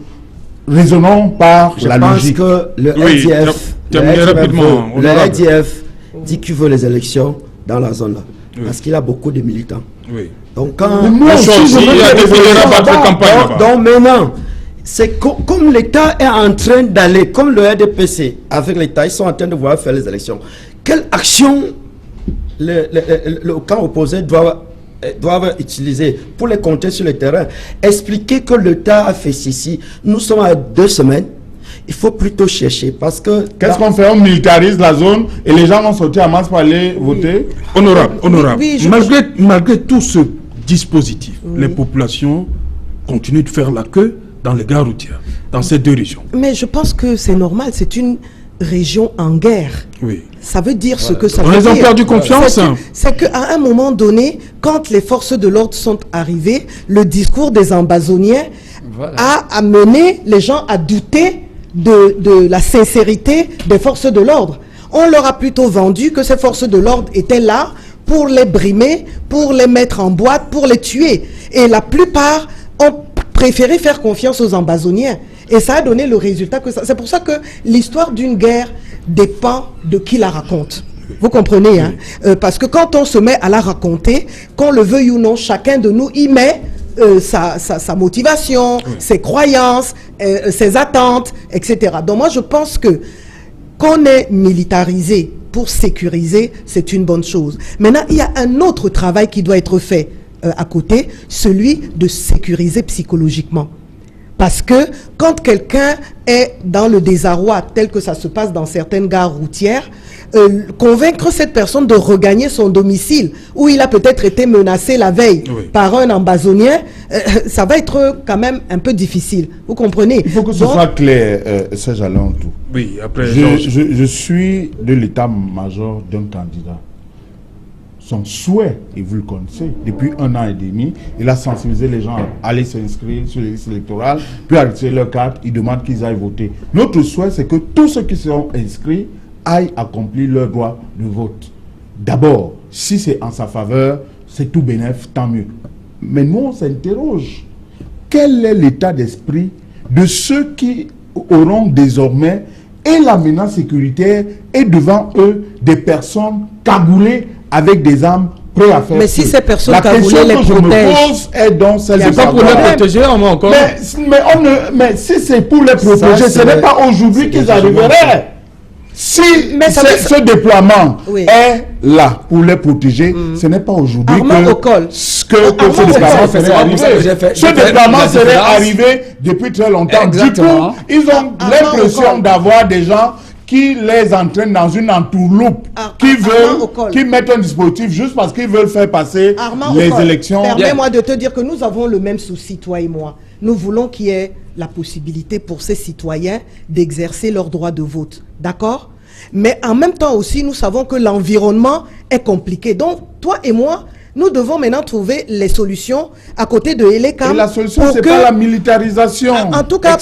[SPEAKER 6] Raisonnons par la logique.
[SPEAKER 4] Je pense que le RDF dit qu'il veut les élections dans la zone là. Parce qu'il a beaucoup de militants.
[SPEAKER 2] Oui.
[SPEAKER 4] Donc quand... Donc maintenant, c'est comme l'État est en train d'aller, comme le RDPC, avec l'État, ils sont en train de vouloir faire les élections. Quelle action le camp opposé doivent utiliser pour les compter sur le terrain? Expliquer que l'État a fait ceci. Nous sommes à 2 semaines. Il faut plutôt chercher parce que...
[SPEAKER 6] Qu'est-ce qu'on fait? On militarise la zone et les gens vont sortir à masse pour aller voter.
[SPEAKER 2] Honorable. Malgré tout ce dispositif, les populations continuent de faire la queue dans les gares routières, dans ces 2 régions.
[SPEAKER 5] Mais je pense que c'est normal, c'est une région en guerre.
[SPEAKER 2] Oui.
[SPEAKER 5] Ça veut dire ce que ça veut dire.
[SPEAKER 2] Ils ont perdu confiance.
[SPEAKER 5] C'est qu'à un moment donné, quand les forces de l'ordre sont arrivées, le discours des ambazoniens a amené les gens à douter de la sincérité des forces de l'ordre. On leur a plutôt vendu que ces forces de l'ordre étaient là pour les brimer, pour les mettre en boîte, pour les tuer. Et la plupart ont préféré faire confiance aux ambazoniens. Et ça a donné le résultat que ça... C'est pour ça que l'histoire d'une guerre dépend de qui la raconte. Vous comprenez, hein? Parce que quand on se met à la raconter, qu'on le veuille ou non, chacun de nous y met sa motivation, ses croyances, ses attentes, etc. Donc moi, je pense que qu'on est militarisé pour sécuriser, c'est une bonne chose. Maintenant, il y a un autre travail qui doit être fait à côté, celui de sécuriser psychologiquement. Parce que quand quelqu'un est dans le désarroi, tel que ça se passe dans certaines gares routières, convaincre cette personne de regagner son domicile, où il a peut-être été menacé la veille par un ambazonien, ça va être quand même un peu difficile. Vous comprenez?
[SPEAKER 6] Il faut que ce soit clair, Serge Alantou.
[SPEAKER 2] Oui, après...
[SPEAKER 6] Je suis de l'état-major d'un candidat. Son souhait, et vous le connaissez, depuis 1 an et demi, il a sensibilisé les gens à aller s'inscrire sur les listes électorales, puis à retirer leur carte, il demande qu'ils aillent voter. Notre souhait, c'est que tous ceux qui seront inscrits aillent accomplir leur droit de vote. D'abord, si c'est en sa faveur, c'est tout bénef, tant mieux. Mais nous, on s'interroge. quel est l'état d'esprit de ceux qui auront désormais et la menace sécuritaire et devant eux des personnes cagoulées avec des armes prêtes à faire.
[SPEAKER 5] Mais si
[SPEAKER 6] feu.
[SPEAKER 5] ces personnes
[SPEAKER 6] la
[SPEAKER 5] cagoulées les
[SPEAKER 6] question que je me
[SPEAKER 5] protègent,
[SPEAKER 6] pose est donc celle de
[SPEAKER 2] C'est pas pour les
[SPEAKER 6] savoir.
[SPEAKER 2] protéger, on va encore.
[SPEAKER 6] Mais si c'est pour les protéger, ce n'est pas aujourd'hui qu'ils arriveraient. Si ce déploiement est là pour les protéger, ce n'est pas aujourd'hui que ce déploiement serait arrivé. Ce déploiement serait arrivé depuis très longtemps.
[SPEAKER 3] Exactement.
[SPEAKER 6] Du coup, ils ont l'impression d'avoir des gens qui les entraînent dans une entourloupe, qui mettent un dispositif juste parce qu'ils veulent faire passer les élections.
[SPEAKER 5] Permets-moi de te dire que nous avons le même souci, toi et moi. Nous voulons qu'il y ait la possibilité pour ces citoyens d'exercer leur droit de vote. D'accord? Mais en même temps aussi, nous savons que l'environnement est compliqué. Donc, toi et moi, nous devons maintenant trouver les solutions à côté de Elekam.
[SPEAKER 6] Et la solution, c'est pas la militarisation.
[SPEAKER 5] En tout cas,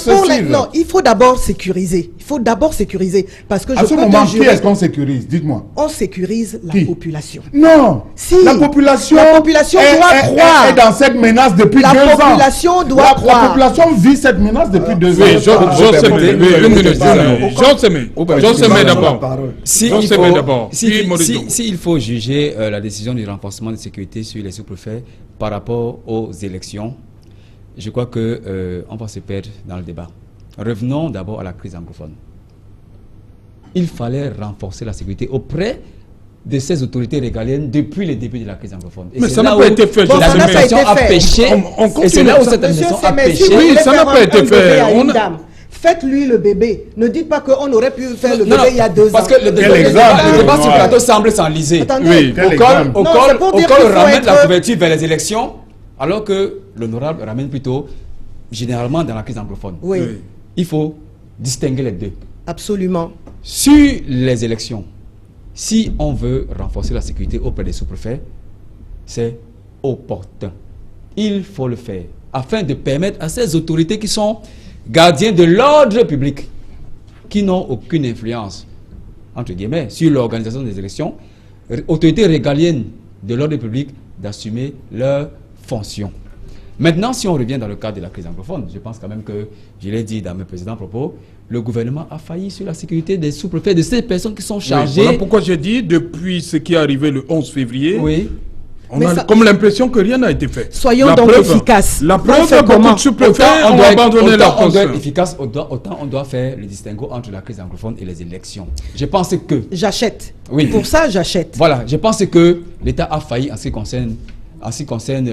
[SPEAKER 5] non, il faut d'abord sécuriser. Il faut d'abord sécuriser. Parce que
[SPEAKER 6] à ce moment, qui est-ce qu'on sécurise? Dites-moi.
[SPEAKER 5] On sécurise la population.
[SPEAKER 6] Non.
[SPEAKER 5] Si.
[SPEAKER 6] La population
[SPEAKER 5] doit croire.
[SPEAKER 6] Est dans cette menace depuis 2 ans.
[SPEAKER 5] La population doit croire.
[SPEAKER 6] La population vit cette menace depuis 2 ans.
[SPEAKER 2] Oui, Jean Semé d'abord.
[SPEAKER 3] S'il faut juger la décision du renforcement de sécurité sur les sous-préfets par rapport aux élections, je crois que on va se perdre dans le débat. Revenons d'abord à la crise anglophone. Il fallait renforcer la sécurité auprès de ces autorités régaliennes depuis le début de la crise anglophone. Et
[SPEAKER 2] mais ça n'a pas été fait.
[SPEAKER 3] L'administration a péché. Et c'est là où cette administration a péché.
[SPEAKER 2] Oui, ça n'a pas été fait.
[SPEAKER 5] Faites-lui le bébé. Ne dites pas qu'on aurait pu faire le bébé il y a 2 ans.
[SPEAKER 3] Parce que le débat sur le plateau semble s'enliser.
[SPEAKER 5] Attendez.
[SPEAKER 3] Au col ramène la couverture vers les élections, alors que l'honorable ramène plutôt généralement dans la crise anglophone.
[SPEAKER 5] Oui.
[SPEAKER 3] Il faut distinguer les deux.
[SPEAKER 5] Absolument.
[SPEAKER 3] Sur les élections, si on veut renforcer la sécurité auprès des sous-préfets, c'est opportun. Il faut le faire afin de permettre à ces autorités qui sont gardiens de l'ordre public, qui n'ont aucune influence, entre guillemets, sur l'organisation des élections, autorités régaliennes de l'ordre public, d'assumer leurs fonctions. Maintenant, si on revient dans le cadre de la crise anglophone, je pense quand même que, je l'ai dit dans mes précédents propos, le gouvernement a failli sur la sécurité des sous-préfets, de ces personnes qui sont chargées.
[SPEAKER 2] Voilà pourquoi j'ai dit, depuis ce qui est arrivé le 11 février, on a
[SPEAKER 5] comme
[SPEAKER 2] l'impression que rien n'a été fait.
[SPEAKER 5] Soyons donc efficaces.
[SPEAKER 2] La preuve, beaucoup de sous-préfets ont abandonné la poste.
[SPEAKER 3] On doit être efficace, autant on doit faire le distinguo entre la crise anglophone et les élections. Je pense que...
[SPEAKER 5] J'achète.
[SPEAKER 3] Oui.
[SPEAKER 5] Pour ça, j'achète.
[SPEAKER 3] Voilà, je pense que l'État a failli en ce qui concerne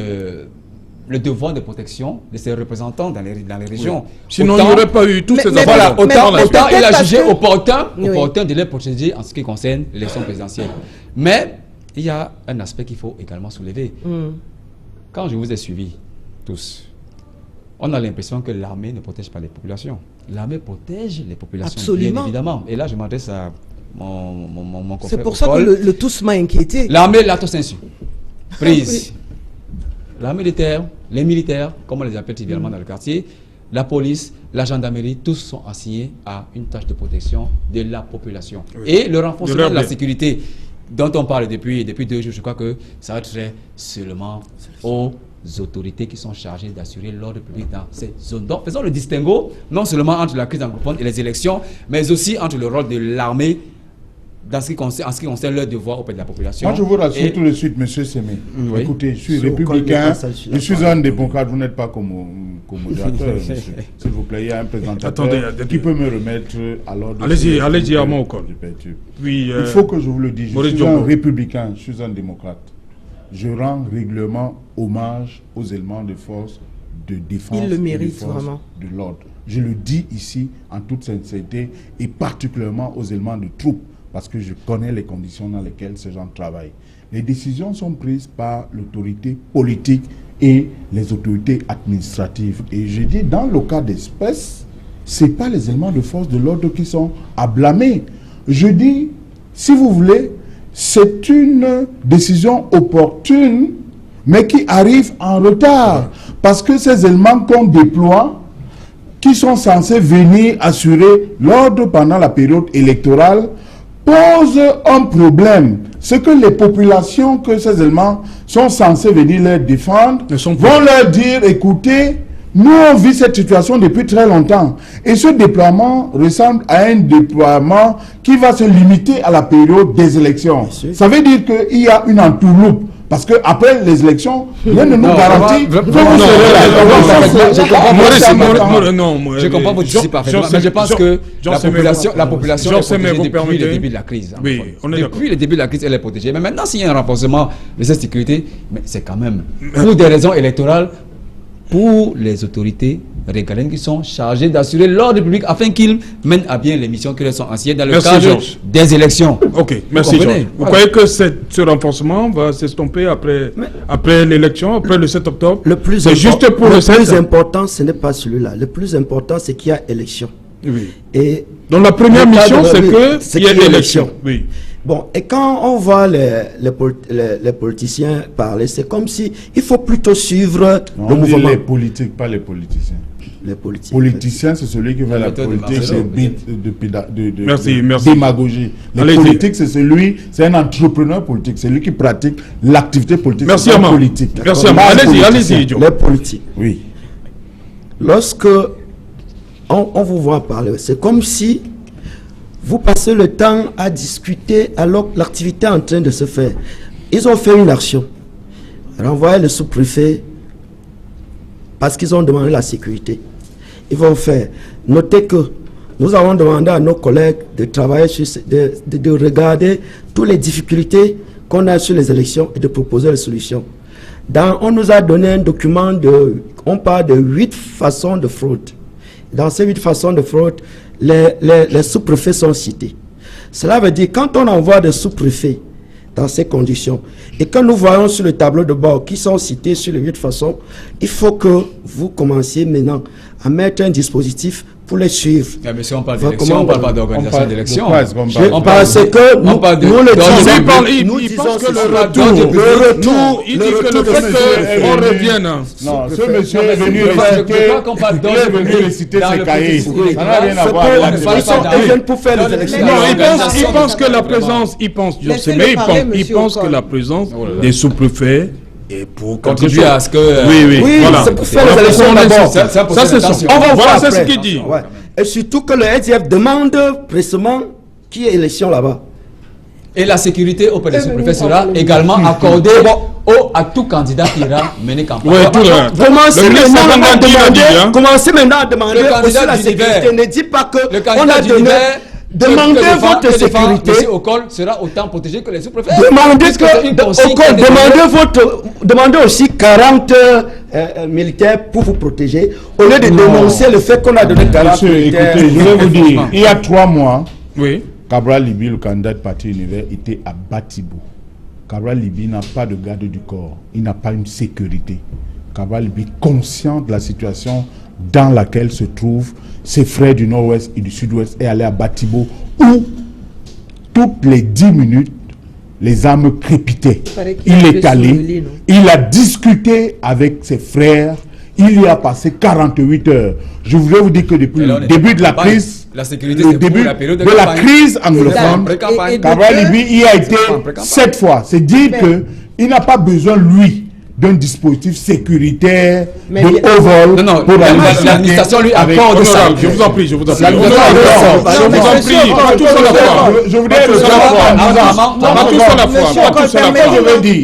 [SPEAKER 3] le devoir de protection de ses représentants dans les régions.
[SPEAKER 2] Oui. Sinon, il n'y aurait pas eu tous ces affaires.
[SPEAKER 3] Voilà, autant il a jugé opportun de les protéger en ce qui concerne l'élection présidentielle. Mais il y a un aspect qu'il faut également soulever. Quand je vous ai suivis tous, on a l'impression que l'armée ne protège pas les populations. L'armée protège les populations,
[SPEAKER 5] absolument,
[SPEAKER 3] bien évidemment. Et là, je m'adresse à mon confrère.
[SPEAKER 5] C'est pour ça que le tous m'a inquiété.
[SPEAKER 3] L'armée l'a tous insu. Prise. L'armée de terre, les militaires, comme on les appelle évidemment dans le quartier, la police, la gendarmerie, tous sont assignés à une tâche de protection de la population. Et le renforcement de la sécurité dont on parle depuis 2 jours, je crois que ça va être fait seulement aux autorités qui sont chargées d'assurer l'ordre public dans ces zones. Donc faisons le distinguo, non seulement entre la crise anglophone et les élections, mais aussi entre le rôle de l'armée en ce qui concerne leur devoir auprès de la population.
[SPEAKER 6] Moi, je vous rassure tout de suite, M. Semé. Écoutez, je suis républicain, je suis un démocrate, vous n'êtes pas comme modérateur, monsieur. S'il vous plaît, il y a un présentateur qui peut me remettre à l'ordre.
[SPEAKER 2] Allez-y, à mon col.
[SPEAKER 6] Il faut que je vous le dise, je suis un républicain, je suis un démocrate. Je rends régulièrement hommage aux éléments de force de défense
[SPEAKER 5] et de
[SPEAKER 6] l'ordre. Je le dis ici en toute sincérité et particulièrement aux éléments de troupes, parce que je connais les conditions dans lesquelles ces gens travaillent. Les décisions sont prises par l'autorité politique et les autorités administratives. Et je dis, dans le cas d'espèce, ce n'est pas les éléments de force de l'ordre qui sont à blâmer. Je dis, si vous voulez, c'est une décision opportune, mais qui arrive en retard. Parce que ces éléments qu'on déploie, qui sont censés venir assurer l'ordre pendant la période électorale, pose un problème. Ce que les populations, que ces éléments sont censés venir leur défendre, vont leur dire, écoutez, Nous, on vit cette situation depuis très longtemps. Et ce déploiement ressemble à un déploiement qui va se limiter à la période des élections. Ça veut dire qu'il y a une entourloupe. Parce qu'après les élections, rien ne nous garantit que vous serez là.
[SPEAKER 3] Je comprends votre souci parfaitement, mais je pense que la population est protégée depuis le début de la crise.
[SPEAKER 2] Oui, on est d'accord.
[SPEAKER 3] Depuis le début de la crise, elle est protégée. Mais maintenant, s'il y a un renforcement de cette sécurité, mais c'est quand même pour des raisons électorales, pour les autorités régaliennes qui sont chargées d'assurer l'ordre public afin qu'ils mènent à bien les missions qui leur sont assignées dans le cadre des élections.
[SPEAKER 2] Ok, merci Georges. Vous croyez que ce renforcement va s'estomper après l'élection, après le 7 octobre? C'est juste pour le 7.
[SPEAKER 4] Le plus important, ce n'est pas celui-là. Le plus important, c'est qu'il y a élection.
[SPEAKER 2] Oui.
[SPEAKER 4] Et
[SPEAKER 2] donc la première mission, c'est qu'il y ait élection. Oui.
[SPEAKER 4] Bon, et quand on voit les politiciens parler, c'est comme si il faut plutôt suivre le mouvement.
[SPEAKER 6] Les politiques, pas les politiciens.
[SPEAKER 4] Les politiques.
[SPEAKER 6] Politicien, c'est celui qui fait la politique, c'est de démagogie.
[SPEAKER 2] Les
[SPEAKER 6] politiques, c'est un entrepreneur politique, c'est lui qui pratique l'activité politique.
[SPEAKER 2] Merci Armand.
[SPEAKER 6] Politique.
[SPEAKER 2] Merci Armand. Allez-y, Joe.
[SPEAKER 4] Les politiques.
[SPEAKER 6] Oui.
[SPEAKER 4] Lorsque on vous voit parler, c'est comme si vous passez le temps à discuter alors que l'activité est en train de se faire. Ils ont fait une action. Renvoyer le sous-préfet parce qu'ils ont demandé la sécurité. Ils vont faire. Notez que nous avons demandé à nos collègues de travailler sur, de regarder toutes les difficultés qu'on a sur les élections et de proposer des solutions. On nous a donné un document on parle de 8 façons de fraude. Dans ces 8 façons de fraude, les sous-préfets sont cités. Cela veut dire quand on envoie des sous-préfets dans ces conditions et que nous voyons sur le tableau de bord qui sont cités sur les 8 façons, il faut que vous commenciez maintenant à mettre un dispositif pour les suivre.
[SPEAKER 3] Mais si on parle d'élection, on ne parle pas d'organisation d'élection.
[SPEAKER 4] Parce que nous le disons.
[SPEAKER 2] Il pense que le retour, il dit que le fait qu'on revienne.
[SPEAKER 6] Non, ce monsieur est venu réciter ses cahiers. Ça n'a rien à voir avec
[SPEAKER 4] ils viennent pour faire les élections.
[SPEAKER 2] Non, il pense que la présence, il pense que la présence des sous-préfets et pour
[SPEAKER 3] contribuer à ce que...
[SPEAKER 2] Oui, voilà.
[SPEAKER 4] C'est pour faire les élections d'abord.
[SPEAKER 2] Ça, c'est son. Voilà, c'est ce qu'il dit.
[SPEAKER 4] Et surtout que le SDF demande précisément qu'il y ait élection là-bas.
[SPEAKER 3] Et la sécurité auprès des sous-préfets sera également accordée à tout candidat qui ira mener campagne.
[SPEAKER 4] Commencez maintenant à demander aussi la sécurité. Ne dis pas que on a donné... Demandez votre sécurité.
[SPEAKER 3] M. Okol sera autant protégé que les sous-préfets.
[SPEAKER 4] Demandez aussi 40 militaires pour vous protéger, au lieu de dénoncer le fait qu'on a donné 40 militaires.
[SPEAKER 6] Écoutez, je vais vous dire, il y a 3 mois, Cabral Libby, le candidat du Parti Univers, était à Batibo. Cabral Libby n'a pas de garde du corps, il n'a pas une sécurité. Cabral Libby, conscient de la situation dans laquelle se trouvent ses frères du nord-ouest et du sud-ouest, est allé à Batibo où toutes les 10 minutes les armes crépitaient. Il est allé, il a discuté avec ses frères, il y a passé 48 heures. Je voudrais vous dire que depuis le début de la crise, le début de la crise anglophone, Cabral Libby y a été 7 fois. C'est dire qu'il n'a pas besoin, lui, d'un dispositif sécuritaire de haut vol pour
[SPEAKER 3] l'administration lui accorde ça.
[SPEAKER 2] Je vous en prie.
[SPEAKER 6] Je voudrais le faire.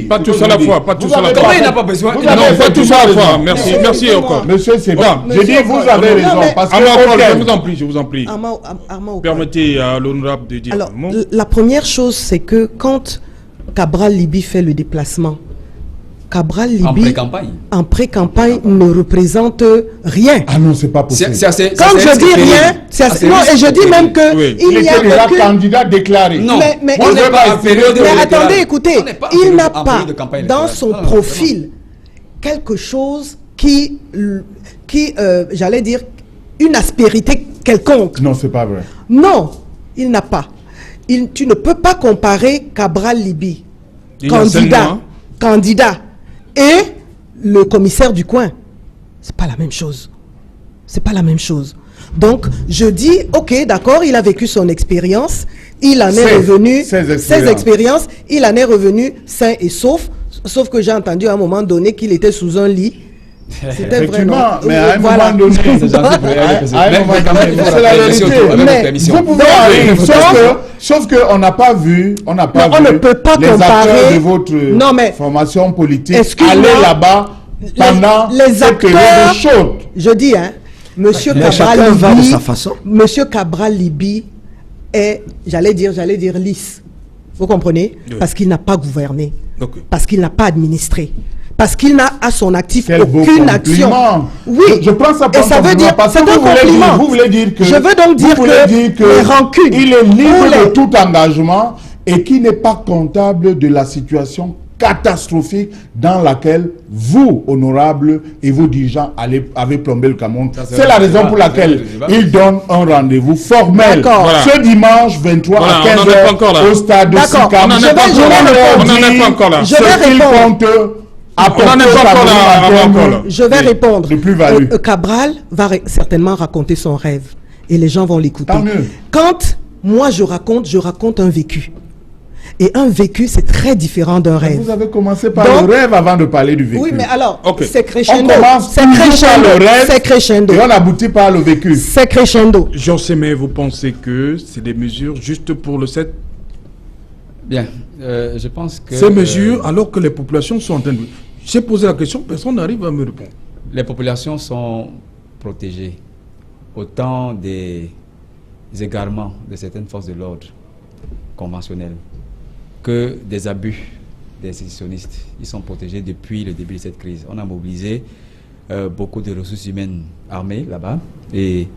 [SPEAKER 2] Pas tous à la fois.
[SPEAKER 3] Comment il n'a pas besoin?
[SPEAKER 2] Non, pas tous à la fois. Merci encore.
[SPEAKER 6] Monsieur, c'est bon. Je dis, vous avez raison. Parce que
[SPEAKER 2] je vous en prie. Permettez à l'honorable de dire.
[SPEAKER 5] Alors, la première chose, c'est que quand Cabral Libby fait le déplacement, Cabral Libby, en pré-campagne, ne représente rien.
[SPEAKER 6] Ah non, c'est pas possible.
[SPEAKER 5] Quand je dis rien, non, et je dis même que
[SPEAKER 6] il y a déjà candidat déclaré.
[SPEAKER 5] Non, mais attendez, écoutez, il n'a pas dans son profil quelque chose qui j'allais dire, une aspérité quelconque.
[SPEAKER 6] Non, c'est pas vrai.
[SPEAKER 5] Non, il n'a pas. Tu ne peux pas comparer Cabral Libby, candidat, et le commissaire du coin. C'est pas la même chose. C'est pas la même chose. Donc, je dis, ok, d'accord, il a vécu son expérience, il en est revenu, ses expériences, il en est revenu sain et sauf que j'ai entendu à un moment donné qu'il était sous un lit C'était vraiment...
[SPEAKER 6] mais à un moment donné,
[SPEAKER 3] C'est gentil pour
[SPEAKER 6] c'est la vérité. Vous pouvez aller, sauf qu'on n'a pas vu, on n'a pas vu
[SPEAKER 5] on ne peut pas
[SPEAKER 6] les
[SPEAKER 5] comparer
[SPEAKER 6] acteurs de votre formation politique aller là-bas pendant cette période chaude.
[SPEAKER 5] Je dis, hein, Monsieur Cabral Libi est, j'allais dire lisse. Vous comprenez?
[SPEAKER 2] Oui.
[SPEAKER 5] Parce qu'il n'a pas gouverné.
[SPEAKER 2] Okay.
[SPEAKER 5] Parce qu'il n'a pas administré. Parce qu'il n'a à son actif
[SPEAKER 6] Quel
[SPEAKER 5] aucune action. Oui.
[SPEAKER 6] Je prends ça
[SPEAKER 5] Et ça veut dire,
[SPEAKER 6] parce
[SPEAKER 5] c'est
[SPEAKER 6] que
[SPEAKER 5] un compliment.
[SPEAKER 6] vous voulez dire que...
[SPEAKER 5] Je veux donc dire que les rancunes...
[SPEAKER 6] Il est libre de tout engagement et qui n'est pas comptable de la situation catastrophique dans laquelle vous, honorables, et vos dirigeants avez plombé le Cameroun. C'est la raison pour laquelle il donne un rendez-vous formel ce dimanche 23 à 15h au stade de Sicap.
[SPEAKER 2] On n'en est pas encore là.
[SPEAKER 5] Je vais répondre. Je vais répondre. Cabral va certainement raconter son rêve et les gens vont l'écouter. Quand moi je raconte un vécu. Et un vécu, c'est très différent d'un rêve.
[SPEAKER 6] Vous avez commencé par le rêve avant de parler du vécu.
[SPEAKER 5] Oui, mais alors, c'est
[SPEAKER 6] On
[SPEAKER 5] crescendo.
[SPEAKER 6] commence par le rêve
[SPEAKER 5] c'est crescendo.
[SPEAKER 6] Et on aboutit par le vécu.
[SPEAKER 5] C'est crescendo.
[SPEAKER 2] Josémé, vous pensez que c'est des mesures juste pour le 7?
[SPEAKER 3] Bien, je pense que...
[SPEAKER 2] Ces mesures, alors que les populations sont en train de... J'ai posé la question, personne n'arrive à me répondre.
[SPEAKER 3] Les populations sont protégées. Autant des égarements de certaines forces de l'ordre conventionnelles que des abus des sécessionnistes. Ils sont protégés depuis le début de cette crise. On a mobilisé beaucoup de ressources humaines armées là-bas et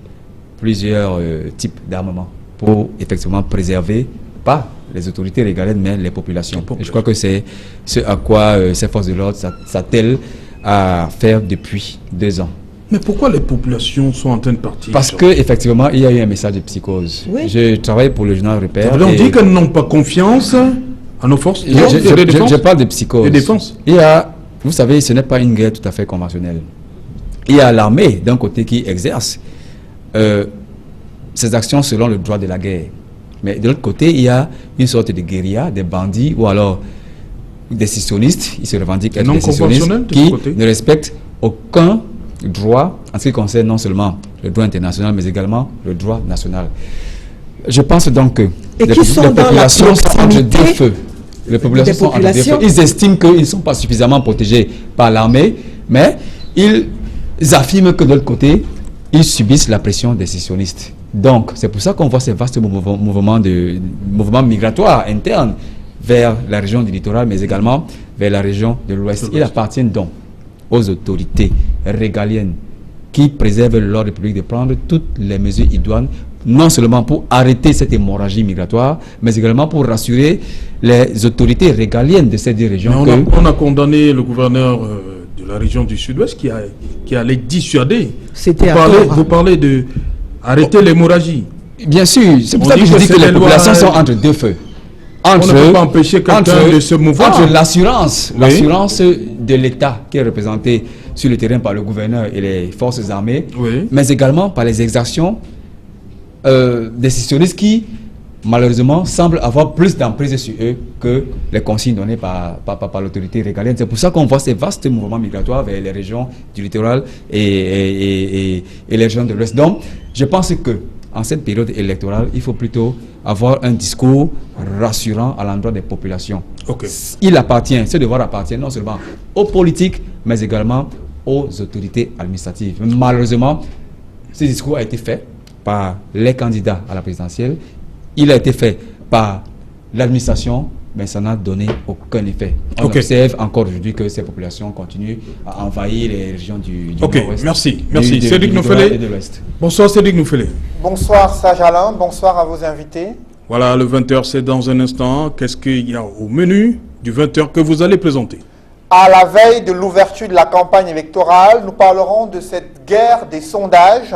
[SPEAKER 3] plusieurs types d'armements pour effectivement préserver, pas les autorités régaliennes, mais les populations. Et je crois que c'est ce à quoi ces forces de l'ordre s'attellent à faire depuis 2 ans.
[SPEAKER 2] Mais pourquoi les populations sont en train de partir?
[SPEAKER 3] Parce qu'effectivement, il y a eu un message de psychose. Oui. Je travaille pour le journal Repère.
[SPEAKER 2] On dit qu'elles n'ont pas confiance à nos forces.
[SPEAKER 3] Je parle de psychose.
[SPEAKER 2] De défense.
[SPEAKER 3] Il y a, vous savez, ce n'est pas une guerre tout à fait conventionnelle. Il y a l'armée d'un côté qui exerce ses actions selon le droit de la guerre. Mais de l'autre côté, il y a une sorte de guérilla, des bandits ou alors des sécessionnistes, ils se revendiquent être des sécessionnistes qui ne respectent aucun droit en ce qui concerne non seulement le droit international, mais également le droit national. Je pense donc que les populations sont entre deux feux. Les populations sont entre deux feux. Ils estiment qu'ils ne sont pas suffisamment protégés par l'armée, mais ils affirment que de l'autre côté, ils subissent la pression des sécessionnistes. Donc, c'est pour ça qu'on voit ces vastes mouvements migratoires internes vers la région du littoral, mais également vers la région de l'Ouest. Ils appartiennent donc aux autorités régaliennes qui préservent l'ordre public de prendre toutes les mesures idoines, non seulement pour arrêter cette hémorragie migratoire, mais également pour rassurer les autorités régaliennes de ces deux régions.
[SPEAKER 2] On a condamné le gouverneur de la région du Sud-Ouest qui allait dissuader. Vous parlez de arrêter l'hémorragie.
[SPEAKER 3] Bien sûr, c'est pour ça que je dis que les populations sont entre deux feux.
[SPEAKER 2] On ne peut pas empêcher quelqu'un de se mouvoir.
[SPEAKER 3] Entre l'assurance de l'État qui est représentée sur le terrain par le gouverneur et les forces armées, mais également par les exactions des sécessionnistes qui, malheureusement, semblent avoir plus d'emprise sur eux que les consignes données par l'autorité régalienne. C'est pour ça qu'on voit ces vastes mouvements migratoires vers les régions du littoral et les régions de l'Ouest. Donc, je pense que en cette période électorale, il faut plutôt avoir un discours rassurant à l'endroit des populations. Ce devoir appartient non seulement aux politiques, mais également aux autorités administratives. Malheureusement, ce discours a été fait par les candidats à la présidentielle, il a été fait par l'administration, mais ça n'a donné aucun effet. On observe encore aujourd'hui que ces populations continuent à envahir les régions du Nord-Ouest.
[SPEAKER 2] Merci. Cédric Noufélé. Bonsoir Cédric Noufélé.
[SPEAKER 7] Bonsoir Sage Alain, bonsoir à vos invités.
[SPEAKER 2] Voilà, le 20h c'est dans un instant. Qu'est-ce qu'il y a au menu du 20h que vous allez présenter?
[SPEAKER 7] À la veille de l'ouverture de la campagne électorale, nous parlerons de cette guerre des sondages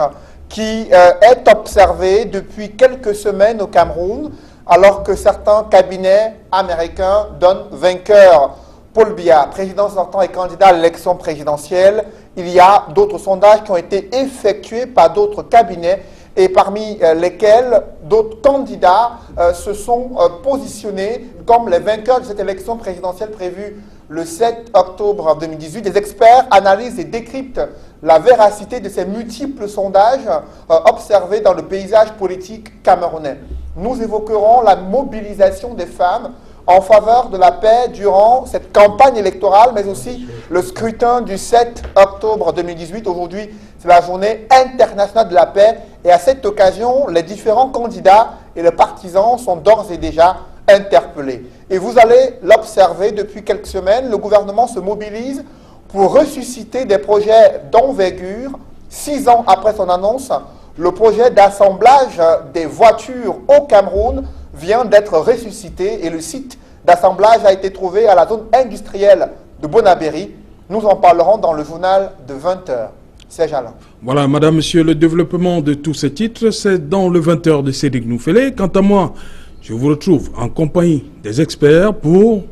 [SPEAKER 7] qui est observée depuis quelques semaines au Cameroun, alors que certains cabinets américains donnent vainqueur. Paul Biya, président sortant et candidat à l'élection présidentielle, il y a d'autres sondages qui ont été effectués par d'autres cabinets et parmi lesquels d'autres candidats se sont positionnés comme les vainqueurs de cette élection présidentielle prévue le 7 octobre 2018. Des experts analysent et décryptent la véracité de ces multiples sondages observés dans le paysage politique camerounais. Nous évoquerons la mobilisation des femmes en faveur de la paix durant cette campagne électorale, mais aussi le scrutin du 7 octobre 2018. Aujourd'hui, c'est la journée internationale de la paix. Et à cette occasion, les différents candidats et les partisans sont d'ores et déjà interpellés. Et vous allez l'observer depuis quelques semaines, le gouvernement se mobilise pour ressusciter des projets d'envergure. 6 ans après son annonce, le projet d'assemblage des voitures au Cameroun vient d'être ressuscité et le site d'assemblage a été trouvé à la zone industrielle de Bonabéry. Nous en parlerons dans le journal de 20h. Serge Alain.
[SPEAKER 2] Voilà, madame, monsieur, le développement de tous ces titres, c'est dans le 20h de Cédric Noufélé. Quant à moi, je vous retrouve en compagnie des experts pour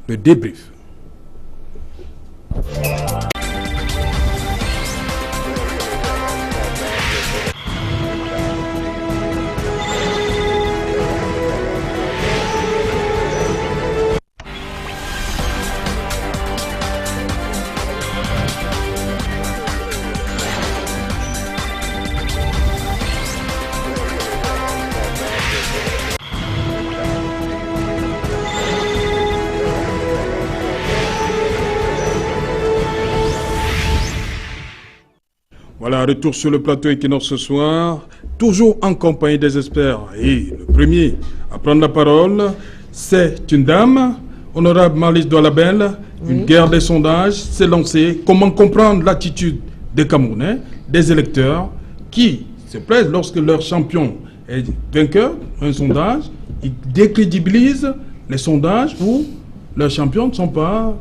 [SPEAKER 2] le débrief. Voilà, retour sur le plateau Equinox ce soir, toujours en compagnie des experts. Et le premier à prendre la parole, c'est une dame, honorable Marlise Doualabel. Une guerre des sondages s'est lancée. Comment comprendre l'attitude des Camerounais, des électeurs, qui se plaisent lorsque leur champion est vainqueur, un sondage, ils décrédibilisent les sondages où leurs champions ne sont pas...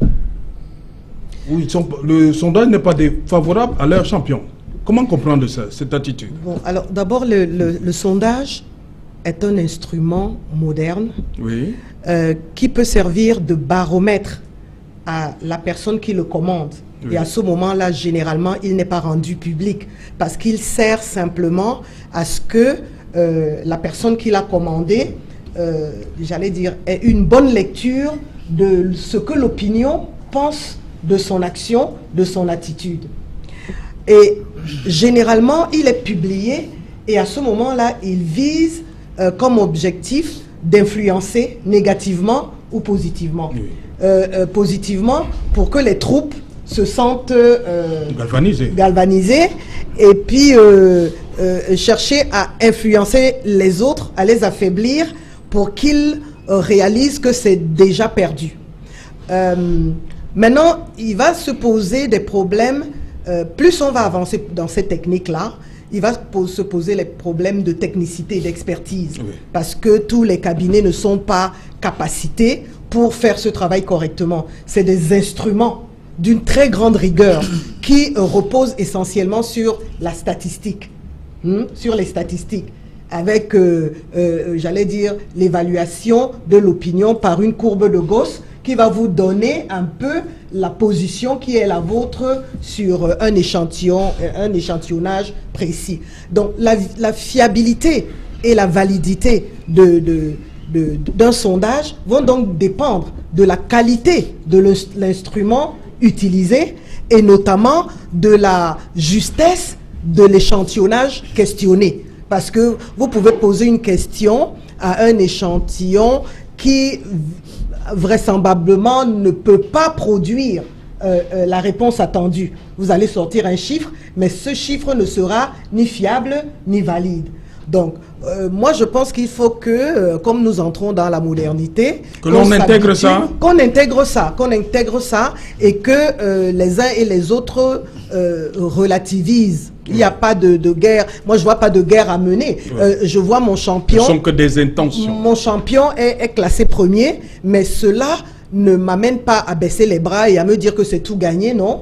[SPEAKER 2] Où le sondage n'est pas favorable à leurs champions. Comment comprendre ça, cette attitude?
[SPEAKER 5] Bon, alors d'abord, le sondage est un instrument moderne qui peut servir de baromètre à la personne qui le commande. Et à ce moment-là, généralement, il n'est pas rendu public parce qu'il sert simplement à ce que la personne qui l'a commandé, j'allais dire, ait une bonne lecture de ce que l'opinion pense de son action, de son attitude. Et généralement, il est publié et à ce moment-là, il vise comme objectif d'influencer négativement ou positivement. Positivement pour que les troupes se sentent galvanisées et puis chercher à influencer les autres, à les affaiblir pour qu'ils réalisent que c'est déjà perdu. Maintenant, il va se poser des problèmes. Plus on va avancer dans ces techniques-là, il va se poser les problèmes de technicité et d'expertise. Parce que tous les cabinets ne sont pas capacités pour faire ce travail correctement. C'est des instruments d'une très grande rigueur qui reposent essentiellement sur la statistique, sur les statistiques, avec, j'allais dire, l'évaluation de l'opinion par une courbe de Gauss qui va vous donner un peu la position qui est la vôtre sur un échantillonnage précis. Donc la fiabilité et la validité d'un sondage vont donc dépendre de la qualité de l'instrument utilisé et notamment de la justesse de l'échantillonnage questionné. Parce que vous pouvez poser une question à un échantillon qui vraisemblablement ne peut pas produire la réponse attendue. Vous allez sortir un chiffre, mais ce chiffre ne sera ni fiable ni valide. Donc, moi, je pense qu'il faut que, comme nous entrons dans la modernité,
[SPEAKER 2] qu'on intègre ça.
[SPEAKER 5] Qu'on intègre ça et que les uns et les autres relativisent. Il n'y a pas de guerre. Moi, je ne vois pas de guerre à mener. Je vois mon champion.
[SPEAKER 2] Ce ne sont que des intentions.
[SPEAKER 5] Mon champion est classé premier, mais cela ne m'amène pas à baisser les bras et à me dire que c'est tout gagné, non.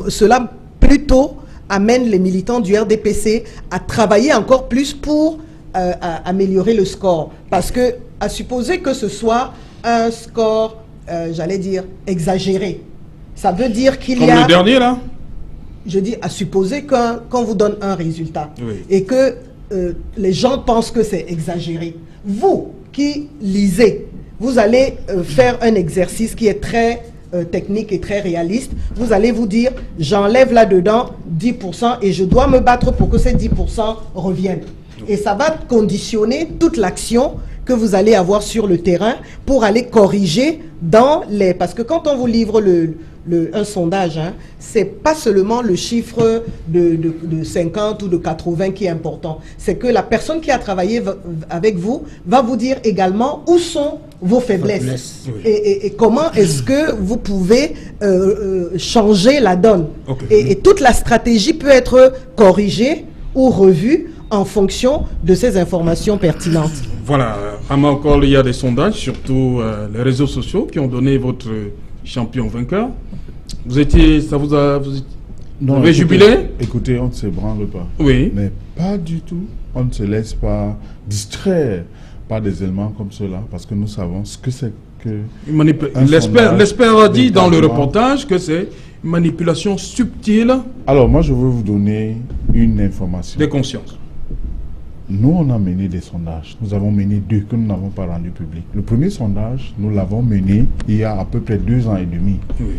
[SPEAKER 5] Cela plutôt amène les militants du RDPC à travailler encore plus pour améliorer le score. Parce que, à supposer que ce soit un score, j'allais dire, exagéré, ça veut dire qu'il y a...
[SPEAKER 2] Comme le dernier, là?
[SPEAKER 5] Je dis, à supposer qu'on vous donne un résultat et que les gens pensent que c'est exagéré. Vous qui lisez, vous allez faire un exercice qui est très technique et très réaliste, vous allez vous dire, j'enlève là-dedans 10% et je dois me battre pour que ces 10% reviennent. Et ça va conditionner toute l'action que vous allez avoir sur le terrain pour aller corriger dans les... Parce que quand on vous livre un sondage, hein, c'est pas seulement le chiffre de 50 ou de 80 qui est important. C'est que la personne qui a travaillé avec vous va vous dire également où sont vos faiblesses. Oui. Et comment est-ce que vous pouvez changer la donne. Okay. Et toute la stratégie peut être corrigée ou revue en fonction de ces informations pertinentes.
[SPEAKER 2] Voilà, à Maokol, il y a des sondages, surtout les réseaux sociaux qui ont donné votre champion vainqueur. Vous étiez, ça vous avez jubilé?
[SPEAKER 6] Écoutez, on ne se branle pas.
[SPEAKER 2] Oui.
[SPEAKER 6] Mais pas du tout. On ne se laisse pas distraire par des éléments comme cela, parce que nous savons ce que c'est que...
[SPEAKER 2] L'expert a dit dans le reportage que c'est une manipulation subtile.
[SPEAKER 6] Alors, moi, je veux vous donner une information.
[SPEAKER 2] De conscience.
[SPEAKER 6] Nous, on a mené des sondages. Nous avons mené 2 que nous n'avons pas rendus publics. Le premier sondage, nous l'avons mené il y a à peu près 2 ans et demi. Oui.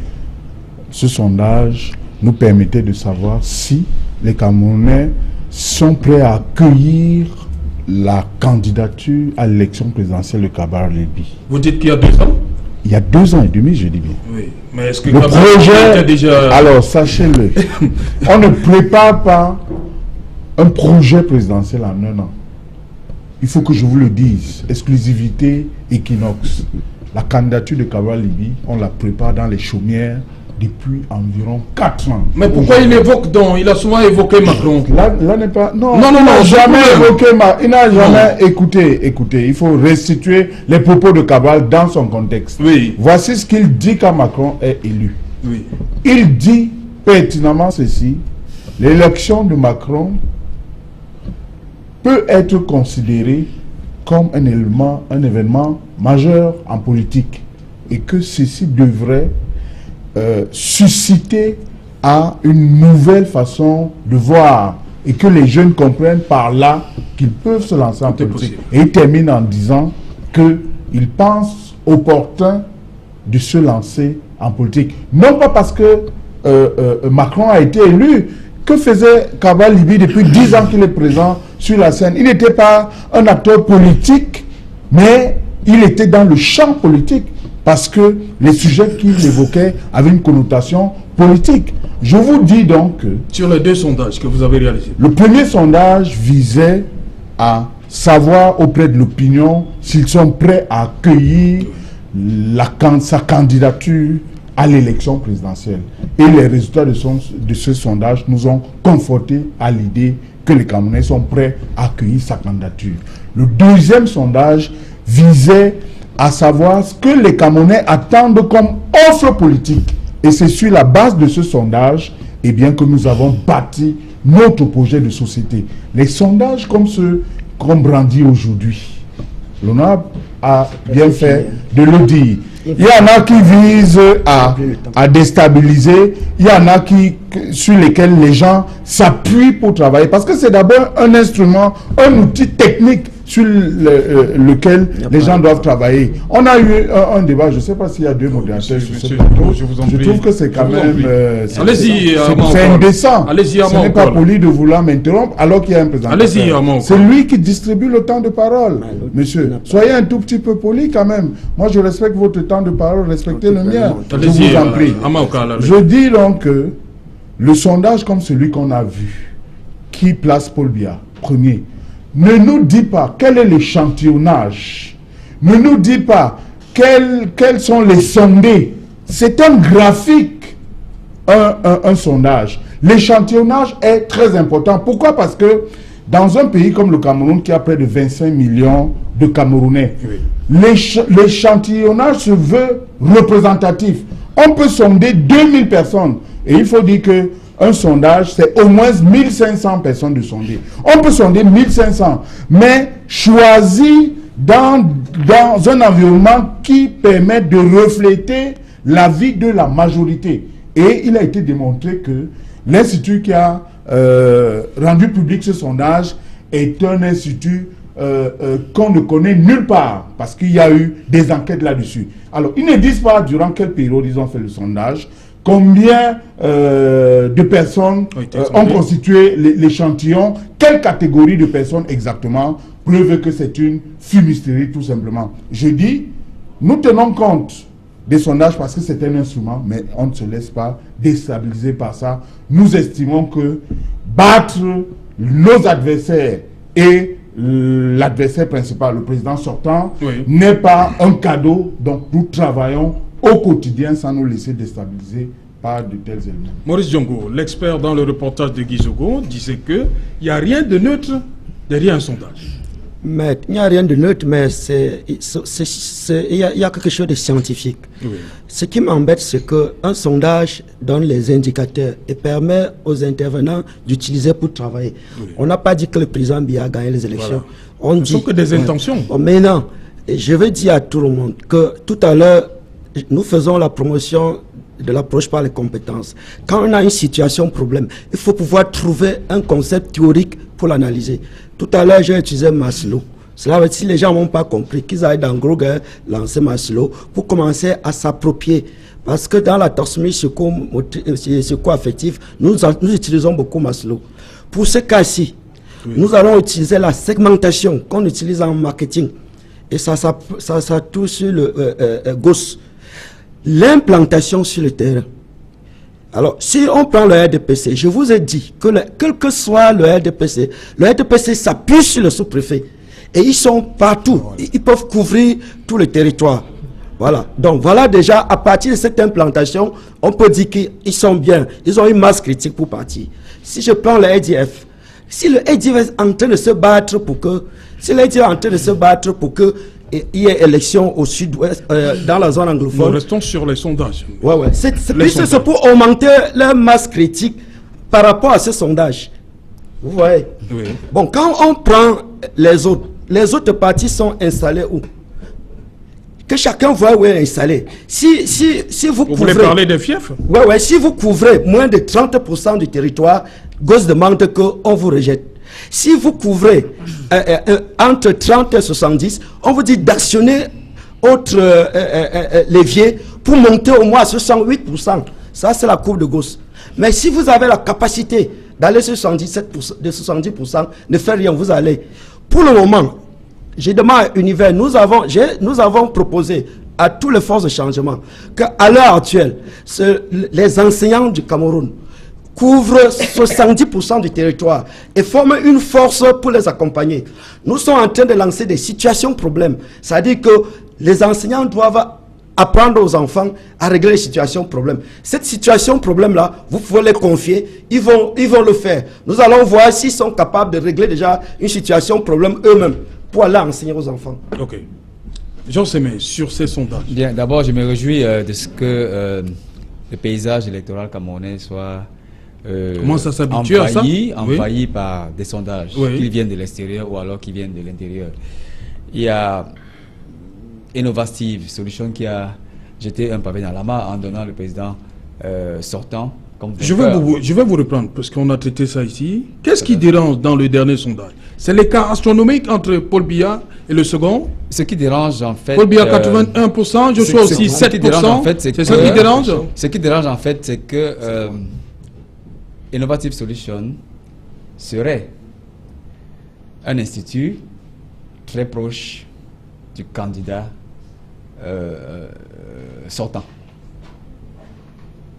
[SPEAKER 6] Ce sondage nous permettait de savoir si les Camerounais sont prêts à accueillir la candidature à l'élection présidentielle de Kabar Lébi.
[SPEAKER 2] Vous dites qu'il y a 2 ans?
[SPEAKER 6] Il y a 2 ans et demi, je dis bien.
[SPEAKER 2] Oui, mais est-ce que
[SPEAKER 6] le projet était déjà... Alors, sachez-le, on ne prépare pas un projet présidentiel en 1 an. Il faut que je vous le dise. Exclusivité Equinox. La candidature de Kabar Lébi, on la prépare dans les chaumières depuis environ 4 ans.
[SPEAKER 2] Mais pourquoi il évoque donc? Il a souvent évoqué Macron.
[SPEAKER 6] Là n'est pas... Non, jamais évoqué Macron. Il n'a jamais écouté. Écoutez, il faut restituer les propos de Kabar dans son contexte.
[SPEAKER 2] Oui.
[SPEAKER 6] Voici ce qu'il dit quand Macron est élu.
[SPEAKER 2] Oui.
[SPEAKER 6] Il dit pertinemment ceci. L'élection de Macron peut être considéré comme un événement majeur en politique et que ceci devrait susciter à une nouvelle façon de voir et que les jeunes comprennent par là qu'ils peuvent se lancer en politique. Et il termine en disant qu'il pense opportun de se lancer en politique. Non pas parce que Macron a été élu. Que faisait Kabar Lébi depuis 10 ans qu'il est présent sur la scène? Il n'était pas un acteur politique, mais il était dans le champ politique parce que les sujets qu'il évoquait avaient une connotation politique. Je vous dis donc que...
[SPEAKER 2] Sur les 2 sondages que vous avez réalisés.
[SPEAKER 6] Le premier sondage visait à savoir auprès de l'opinion s'ils sont prêts à accueillir sa candidature à l'élection présidentielle. Et les résultats de ce sondage nous ont confortés à l'idée que les Camerounais sont prêts à accueillir sa candidature. Le deuxième sondage visait à savoir ce que les Camerounais attendent comme offre politique. Et c'est sur la base de ce sondage que nous avons bâti notre projet de société. Les sondages comme ceux qu'on brandit aujourd'hui, l'honorable a bien fait de le dire. Il y en a qui visent à déstabiliser, il y en a sur lesquels les gens s'appuient pour travailler. Parce que c'est d'abord un instrument, un outil technique sur lequel les gens doivent travailler. On a eu un débat, je ne sais pas s'il y a 2 modérateurs sur ce plateau. Je trouve que c'est quand même...
[SPEAKER 2] Allez-y,
[SPEAKER 6] c'est indécent.
[SPEAKER 2] Allez-y,
[SPEAKER 6] ce n'est pas poli de vouloir m'interrompre alors qu'il y a un présentateur.
[SPEAKER 2] Allez-y,
[SPEAKER 6] c'est lui qui distribue le temps de parole. Monsieur, soyez un tout petit peu poli quand même. Moi, je respecte votre temps de parole, respectez le mien. Je vous en prie. Je dis donc que le sondage comme celui qu'on a vu, qui place Paul Biya, premier, ne nous dit pas quel est l'échantillonnage, ne nous dit pas quels sont les sondés. C'est un graphique, un sondage. L'échantillonnage est très important. Pourquoi? Parce que dans un pays comme le Cameroun, qui a près de 25 millions de Camerounais, l'échantillonnage se veut représentatif. On peut sonder 2000 personnes. Et il faut dire que un sondage, c'est au moins 1500 personnes de sonder. On peut sonder 1500, mais choisi dans un environnement qui permet de refléter l'avis de la majorité. Et il a été démontré que l'Institut qui a rendu public ce sondage est un institut qu'on ne connaît nulle part, parce qu'il y a eu des enquêtes là-dessus. Alors, ils ne disent pas durant quelle période ils ont fait le sondage, combien de personnes ont constitué l'échantillon, quelle catégorie de personnes exactement, preuve que c'est une fumisterie tout simplement. Je dis, nous tenons compte des sondages parce que c'est un instrument, mais on ne se laisse pas déstabiliser par ça. Nous estimons que battre nos adversaires et l'adversaire principal, le président sortant, n'est pas un cadeau. Donc nous travaillons au quotidien sans nous laisser déstabiliser par de tels éléments.
[SPEAKER 2] Maurice Diongo, l'expert dans le reportage de Guy Zogo, disait qu'il n'y a rien de neutre derrière un sondage.
[SPEAKER 4] Mais il n'y a rien de neutre, mais il y a quelque chose de scientifique. Oui. Ce qui m'embête, c'est qu'un sondage donne les indicateurs et permet aux intervenants d'utiliser pour travailler. Oui. On n'a pas dit que le président Biya a gagné les élections.
[SPEAKER 2] Voilà. Ce ne sont que des intentions.
[SPEAKER 4] Mais non, je veux dire à tout le monde que tout à l'heure, nous faisons la promotion de l'approche par les compétences. Quand on a une situation problème, il faut pouvoir trouver un concept théorique pour l'analyser. Tout à l'heure, j'ai utilisé Maslow. Cela veut dire que si les gens n'ont pas compris, qu'ils aillent dans Google lancer Maslow pour commencer à s'approprier. Parce que dans la toximie psycho-affective, nous utilisons beaucoup Maslow. Pour ce cas-ci, nous allons utiliser la segmentation qu'on utilise en marketing. Et ça touche sur le GOS. L'implantation sur le terrain. Alors, si on prend le RDPC, je vous ai dit que quel que soit le RDPC s'appuie sur le sous-préfet. Et ils sont partout. Ils peuvent couvrir tout le territoire. Voilà. Donc, voilà déjà, à partir de cette implantation, on peut dire qu'ils sont bien. Ils ont une masse critique pour partir. Si je prends le RDF, si le RDF est en train de se battre pour que, il y a élection au sud-ouest, dans la zone anglophone.
[SPEAKER 2] Nous restons sur les sondages.
[SPEAKER 4] Ouais. C'est pour augmenter leur masse critique par rapport à ce sondage. Vous voyez? Oui. Bon, quand on prend les autres partis sont installés où? Que chacun voit où est installé. Si vous couvrez... Vous
[SPEAKER 2] voulez parler des fiefs?
[SPEAKER 4] Ouais. Si vous couvrez moins de 30% du territoire, Gauche demande qu'on vous rejette. Si vous couvrez entre 30 et 70, on vous dit d'actionner autre levier pour monter au moins à 68%. Ça, c'est la courbe de Gauss. Mais si vous avez la capacité d'aller sur 70%, ne faites rien, vous allez. Pour le moment, je demande à Univers, nous avons proposé à toutes les forces de changement qu'à l'heure actuelle, les enseignants du Cameroun couvrent 70% du territoire et forment une force pour les accompagner. Nous sommes en train de lancer des situations-problèmes. C'est-à-dire que les enseignants doivent apprendre aux enfants à régler les situations-problèmes. Cette situation-problème-là, vous pouvez les confier, ils vont le faire. Nous allons voir s'ils sont capables de régler déjà une situation-problème eux-mêmes pour aller enseigner aux enfants.
[SPEAKER 2] Ok. Jean Sémé, sur ces sondages.
[SPEAKER 3] Bien, d'abord, je me réjouis de ce que le paysage électoral camerounais soit...
[SPEAKER 2] comment ça s'habitue à ça?
[SPEAKER 3] Envahi par des sondages, qu'ils viennent de l'extérieur ou alors qu'ils viennent de l'intérieur. Il y a Innovative Solution qui a jeté un pavé dans la mare en donnant le président sortant comme
[SPEAKER 2] je vais vous reprendre parce qu'on a traité ça ici. Qu'est-ce qui dérange dans le dernier sondage? C'est l'écart astronomique entre Paul Biya et le second.
[SPEAKER 3] Ce qui dérange en fait...
[SPEAKER 2] Paul Biya 81%, Joshua aussi 7%. C'est ça qui dérange?
[SPEAKER 3] Ce qui dérange en fait, c'est que Innovative Solution serait un institut très proche du candidat sortant.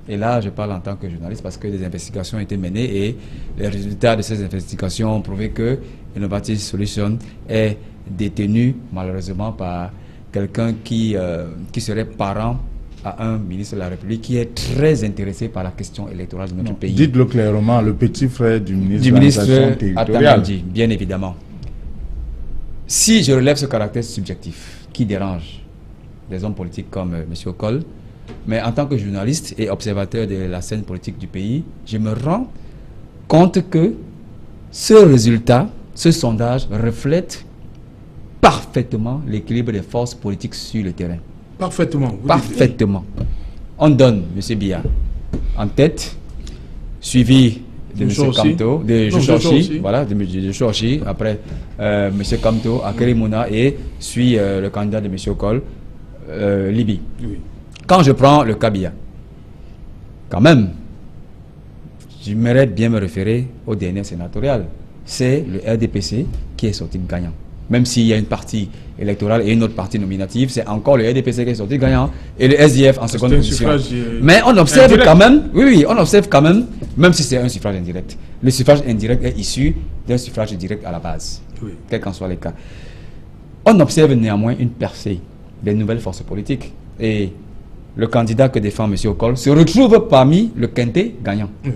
[SPEAKER 3] Et là, je parle en tant que journaliste parce que des investigations ont été menées et les résultats de ces investigations ont prouvé que Innovative Solution est détenu malheureusement par quelqu'un qui serait parent à un ministre de la République qui est très intéressé par la question électorale de notre pays.
[SPEAKER 6] Dites-le clairement, le petit frère du ministre
[SPEAKER 3] de l'administration territoriale. Bien évidemment. Si je relève ce caractère subjectif qui dérange des hommes politiques comme M. Okol, mais en tant que journaliste et observateur de la scène politique du pays, je me rends compte que ce résultat, ce sondage reflète parfaitement l'équilibre des forces politiques sur le terrain.
[SPEAKER 2] Parfaitement.
[SPEAKER 3] Parfaitement. On donne M. Biya en tête, suivi de M. Kamto, de Joshua, voilà, de Joshua, après M. Kamto, Akeri Mouna, et suit le candidat de M. Okol, Libye. Oui. Quand je prends le Kabia, quand même, j'aimerais bien me référer au dernier sénatorial. C'est le RDPC qui est sorti gagnant. Même s'il y a une partie électorale et une autre partie nominative, c'est encore le RDPC qui est sorti gagnant et le SDF en seconde position. Mais on observe indirect. Quand même, oui, on observe quand même, même si c'est un suffrage indirect. Le suffrage indirect est issu d'un suffrage direct à la base, oui. Quel qu'en soit les cas. On observe néanmoins une percée des nouvelles forces politiques. Et le candidat que défend M. Okol se retrouve parmi le quintet gagnant. Oui.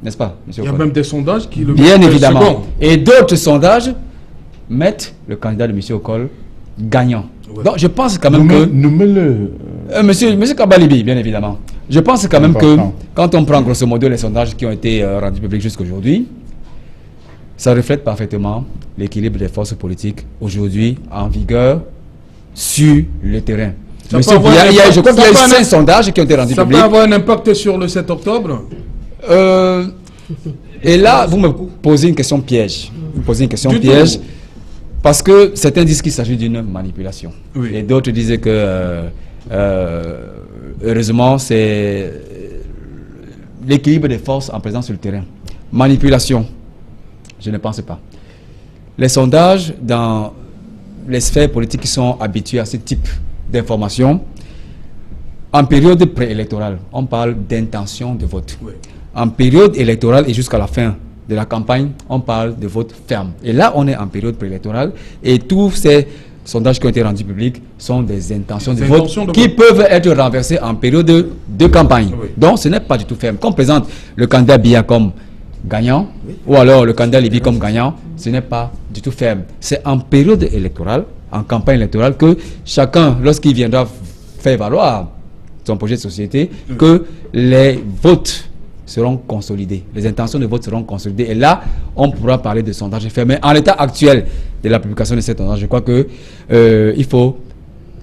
[SPEAKER 3] N'est-ce pas, M. Okol?
[SPEAKER 2] Il y a même des sondages qui le
[SPEAKER 3] bien évidemment. Second. Et d'autres sondages mettent le candidat de M. Okol gagnant. Ouais. Donc je pense quand même que...
[SPEAKER 6] Nommez-le...
[SPEAKER 3] Monsieur Kabalibi, bien évidemment. Je pense quand même que quand on prend grosso modo les sondages qui ont été rendus publics jusqu'à aujourd'hui, ça reflète parfaitement l'équilibre des forces politiques aujourd'hui en vigueur sur le terrain. Monsieur, je crois qu'il y a eu 5 sondages qui ont été rendus publics.
[SPEAKER 2] Ça peut avoir un impact sur le 7 octobre
[SPEAKER 3] et là, vous me posez une question piège. Vous posez une question piège parce que certains disent qu'il s'agit d'une manipulation. Oui. Et d'autres disaient que heureusement, c'est l'équilibre des forces en présence sur le terrain. Manipulation, je ne pense pas. Les sondages dans les sphères politiques qui sont habituées à ce type d'informations, en période préélectorale, on parle d'intention de vote. Oui. En période électorale et jusqu'à la fin de la campagne, on parle de vote ferme. Et là, on est en période préélectorale et tous ces sondages qui ont été rendus publics sont des intentions de vote qui peuvent être renversées en période de campagne. Oui. Donc, ce n'est pas du tout ferme. Qu'on présente le candidat Biya comme gagnant, oui, ou alors le candidat Libye comme gagnant, ce n'est pas du tout ferme. C'est en période électorale, en campagne électorale, que chacun, lorsqu'il viendra faire valoir son projet de société, oui, que les votes seront consolidés, les intentions de vote seront consolidées. Et là, on pourra parler de sondage fermé. En l'état actuel de la publication de cet sondage, je crois que il faut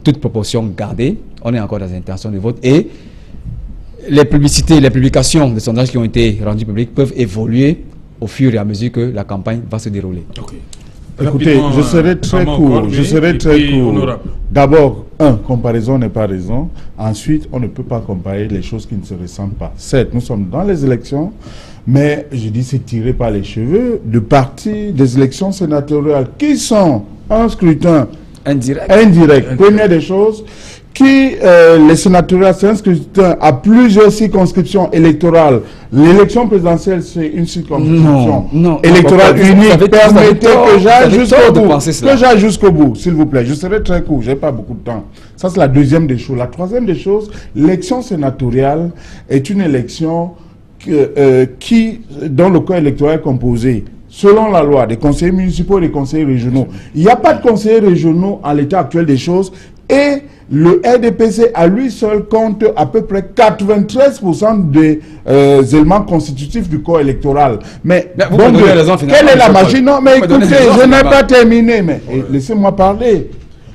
[SPEAKER 3] toute proportion garder. On est encore dans les intentions de vote et les publicités, les publications de sondages qui ont été rendus publics peuvent évoluer au fur et à mesure que la campagne va se dérouler.
[SPEAKER 6] Okay. Écoutez, je serai très court. Je serai très court. D'abord, comparaison n'est pas raison. Ensuite, on ne peut pas comparer les choses qui ne se ressemblent pas. Certes, nous sommes dans les élections, mais je dis c'est tiré par les cheveux de partie des élections sénatoriales qui sont un scrutin indirect. Première des choses, les sénatoriales, c'est un scrutin à plusieurs circonscriptions électorales. L'élection présidentielle, c'est une circonscription électorale unique. Permettez que j'aille jusqu'au bout, s'il vous plaît. Je serai très court, je n'ai pas beaucoup de temps. Ça, c'est la deuxième des choses. La troisième des choses, l'élection sénatoriale est une élection dont le corps électoral est composé, selon la loi, des conseillers municipaux et des conseillers régionaux. Il n'y a pas de conseillers régionaux à l'état actuel des choses et le RDPC à lui seul compte à peu près 93% des éléments constitutifs du corps électoral. Mais quelle est la magie? Non, mais écoutez, je n'ai pas terminé, mais laissez-moi parler.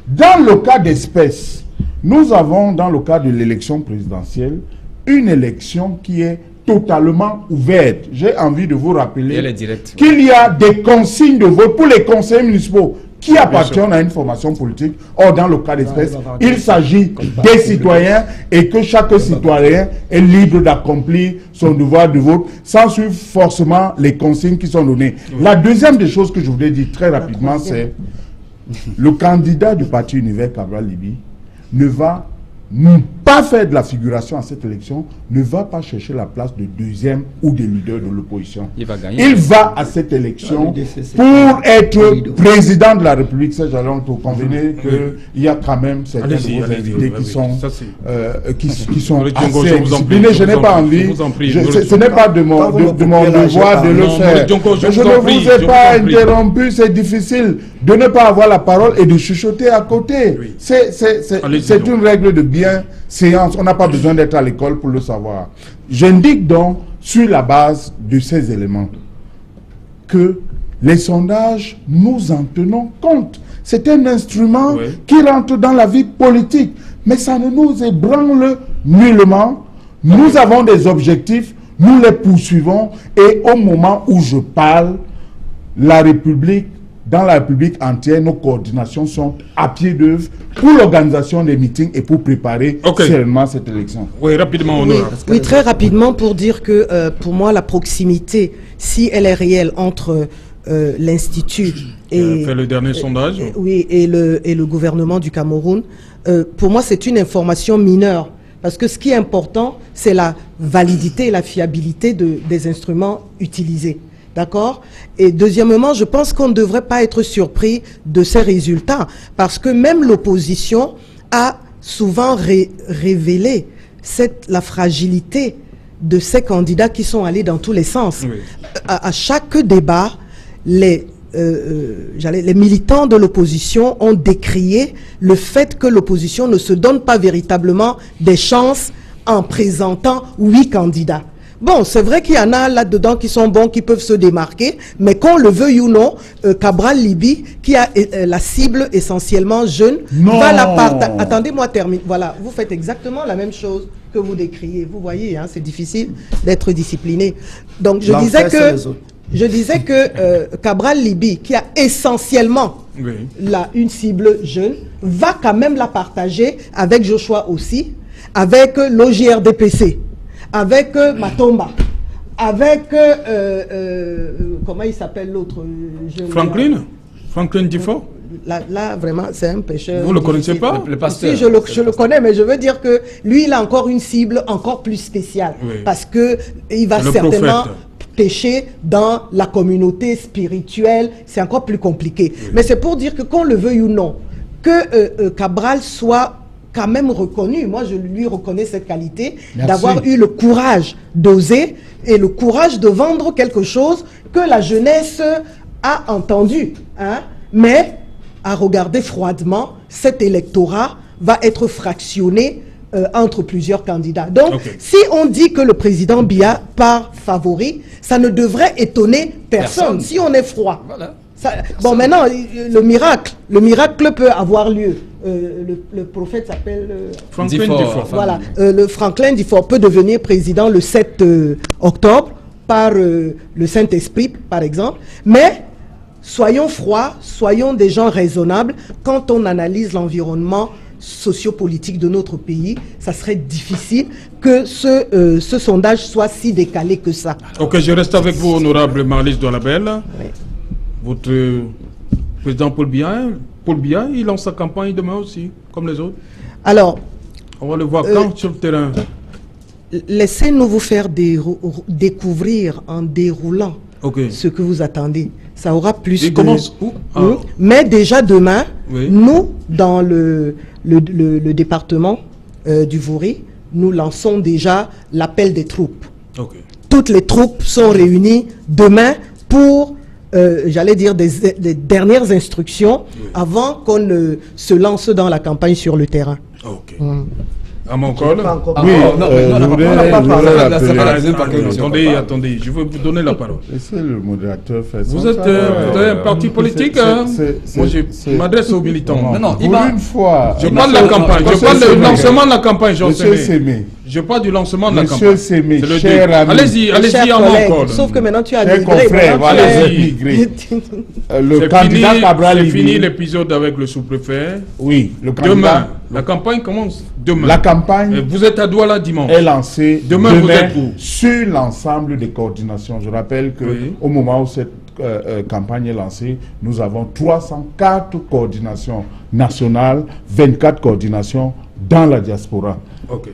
[SPEAKER 6] Dans le cas d'espèce, nous avons, dans le cas de l'élection présidentielle, une élection qui est totalement ouverte. J'ai envie de vous rappeler qu'il y a des consignes de vote pour les conseillers municipaux qui appartiennent à une formation politique. Or, dans le cas d'espèce, il s'agit des citoyens et que chaque citoyen est libre d'accomplir son devoir de vote sans suivre forcément les consignes qui sont données. La deuxième des choses que je voulais dire très rapidement, c'est le candidat du Parti Univers Cabral Libye ne va pas faire de la figuration à cette élection, ne va pas chercher la place de deuxième ou de leader de l'opposition. Il va à cette élection pour être président de la République. Ça, j'allais vous convenir qu'il y a quand même certains de vos invités qui sont assez disciplinés. Je n'ai pas envie, ce n'est pas de mon devoir de le faire. Je ne vous ai pas interrompu, c'est difficile de ne pas avoir la parole et de chuchoter à côté. C'est une règle de bienséance. On n'a pas besoin d'être à l'école pour le savoir. J'indique donc, sur la base de ces éléments, que les sondages, nous en tenons compte. C'est un instrument qui rentre dans la vie politique, mais ça ne nous ébranle nullement. Nous avons des objectifs. nous les poursuivons et au moment où je parle, dans la République entière, nos coordinations sont à pied d'œuvre pour l'organisation des meetings et pour préparer sereinement cette élection.
[SPEAKER 2] Oui, rapidement, Honora.
[SPEAKER 5] Oui, très rapidement pour dire que pour moi, la proximité, si elle est réelle entre l'Institut et
[SPEAKER 2] fait le dernier sondage.
[SPEAKER 5] Et le gouvernement du Cameroun, pour moi, c'est une information mineure. Parce que ce qui est important, c'est la validité et la fiabilité des instruments utilisés. D'accord? Et deuxièmement, je pense qu'on ne devrait pas être surpris de ces résultats, parce que même l'opposition a souvent révélé la fragilité de ces candidats qui sont allés dans tous les sens. Oui. À chaque débat, les militants de l'opposition ont décrié le fait que l'opposition ne se donne pas véritablement des chances en présentant 8 candidats. Bon, c'est vrai qu'il y en a là-dedans qui sont bons, qui peuvent se démarquer, mais qu'on le veuille ou non, Cabral Libye, qui a la cible essentiellement jeune, va la partager. Attendez-moi terminer. Voilà, vous faites exactement la même chose que vous décriez. Vous voyez, hein, c'est difficile d'être discipliné. Donc, je disais que Cabral Libye, qui a essentiellement une cible jeune, va quand même la partager avec Joshua aussi, avec l'OJRDPC. Avec Matomba, avec, comment il s'appelle l'autre Franklin Dufort. Là, vraiment, c'est un pêcheur.
[SPEAKER 2] Vous ne le connaissez pas?
[SPEAKER 3] Le pasteur.
[SPEAKER 5] Si, je le connais, mais je veux dire que lui, il a encore une cible encore plus spéciale. Oui. Parce qu'il va certainement pêcher dans la communauté spirituelle. C'est encore plus compliqué. Oui. Mais c'est pour dire que, qu'on le veuille ou non, que Cabral soit quand même reconnu. Moi, je lui reconnais cette qualité d'avoir eu le courage d'oser et le courage de vendre quelque chose que la jeunesse a entendu. Hein? Mais, à regarder froidement, cet électorat va être fractionné entre plusieurs candidats. Donc, si on dit que le président Biya part favori, ça ne devrait étonner personne. Si on est froid. Voilà. Bon, maintenant, le miracle peut avoir lieu. Le prophète s'appelle
[SPEAKER 2] Franklin Dufort.
[SPEAKER 5] Voilà, le Franklin Dufort peut devenir président le 7 octobre par le Saint-Esprit, par exemple. Mais soyons froids, soyons des gens raisonnables. Quand on analyse l'environnement sociopolitique de notre pays, ça serait difficile que ce sondage soit si décalé que ça.
[SPEAKER 2] Ok, je reste avec vous, honorable Marlise Doualabel. Oui. Votre président Paul Biya, il lance sa campagne demain aussi, comme les autres.
[SPEAKER 5] Alors,
[SPEAKER 2] on va le voir quand sur le terrain.
[SPEAKER 5] Laissez-nous vous faire découvrir en déroulant ce que vous attendez. Ça aura plus
[SPEAKER 2] il commence où?
[SPEAKER 5] Mais déjà demain, nous, dans le département du Vouri, nous lançons déjà l'appel des troupes. Toutes les troupes sont réunies demain pour j'allais dire des dernières instructions avant qu'on ne se lance dans la campagne sur le terrain.
[SPEAKER 2] À mon col.
[SPEAKER 6] Oui, je voudrais
[SPEAKER 2] attendez, je vais vous donner la parole.
[SPEAKER 6] Laissez le modérateur faire ça.
[SPEAKER 2] Vous êtes un parti politique, hein? Moi, je m'adresse aux militants.
[SPEAKER 6] Non, une fois.
[SPEAKER 2] Je parle de la campagne, je parle du lancement de la campagne, Jean
[SPEAKER 6] Sémé.
[SPEAKER 2] Je parle du lancement de la campagne.
[SPEAKER 6] Monsieur Sémé, cher ami.
[SPEAKER 2] Allez-y, à mon col.
[SPEAKER 5] Sauf que maintenant tu as
[SPEAKER 6] migré. Le candidat Cabral Libye.
[SPEAKER 2] C'est fini l'épisode avec le sous-préfet.
[SPEAKER 6] Oui, le candidat.
[SPEAKER 2] Demain, la campagne commence demain.
[SPEAKER 6] La campagne.
[SPEAKER 2] Vous êtes à Douala dimanche.
[SPEAKER 6] Est lancée
[SPEAKER 2] demain vous êtes où?
[SPEAKER 6] Sur l'ensemble des coordinations. Je rappelle que au moment où cette campagne est lancée, nous avons 304 coordinations nationales, 24 coordinations dans la diaspora.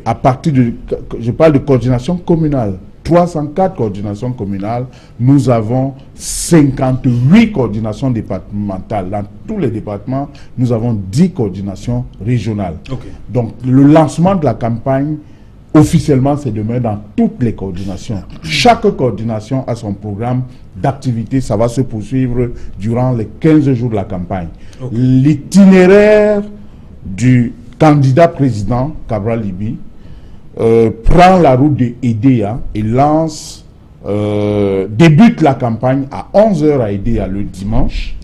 [SPEAKER 6] À partir de, je parle de coordination communale, 304 coordinations communales, nous avons 58 coordinations départementales. Dans tous les départements, nous avons 10 coordinations régionales. Donc, le lancement de la campagne, officiellement, c'est demain dans toutes les coordinations. Chaque coordination a son programme d'activité. Ça va se poursuivre durant les 15 jours de la campagne. L'itinéraire du candidat président, Cabral Libye, prend la route de Edea et lance, débute la campagne à 11h à Edea le dimanche,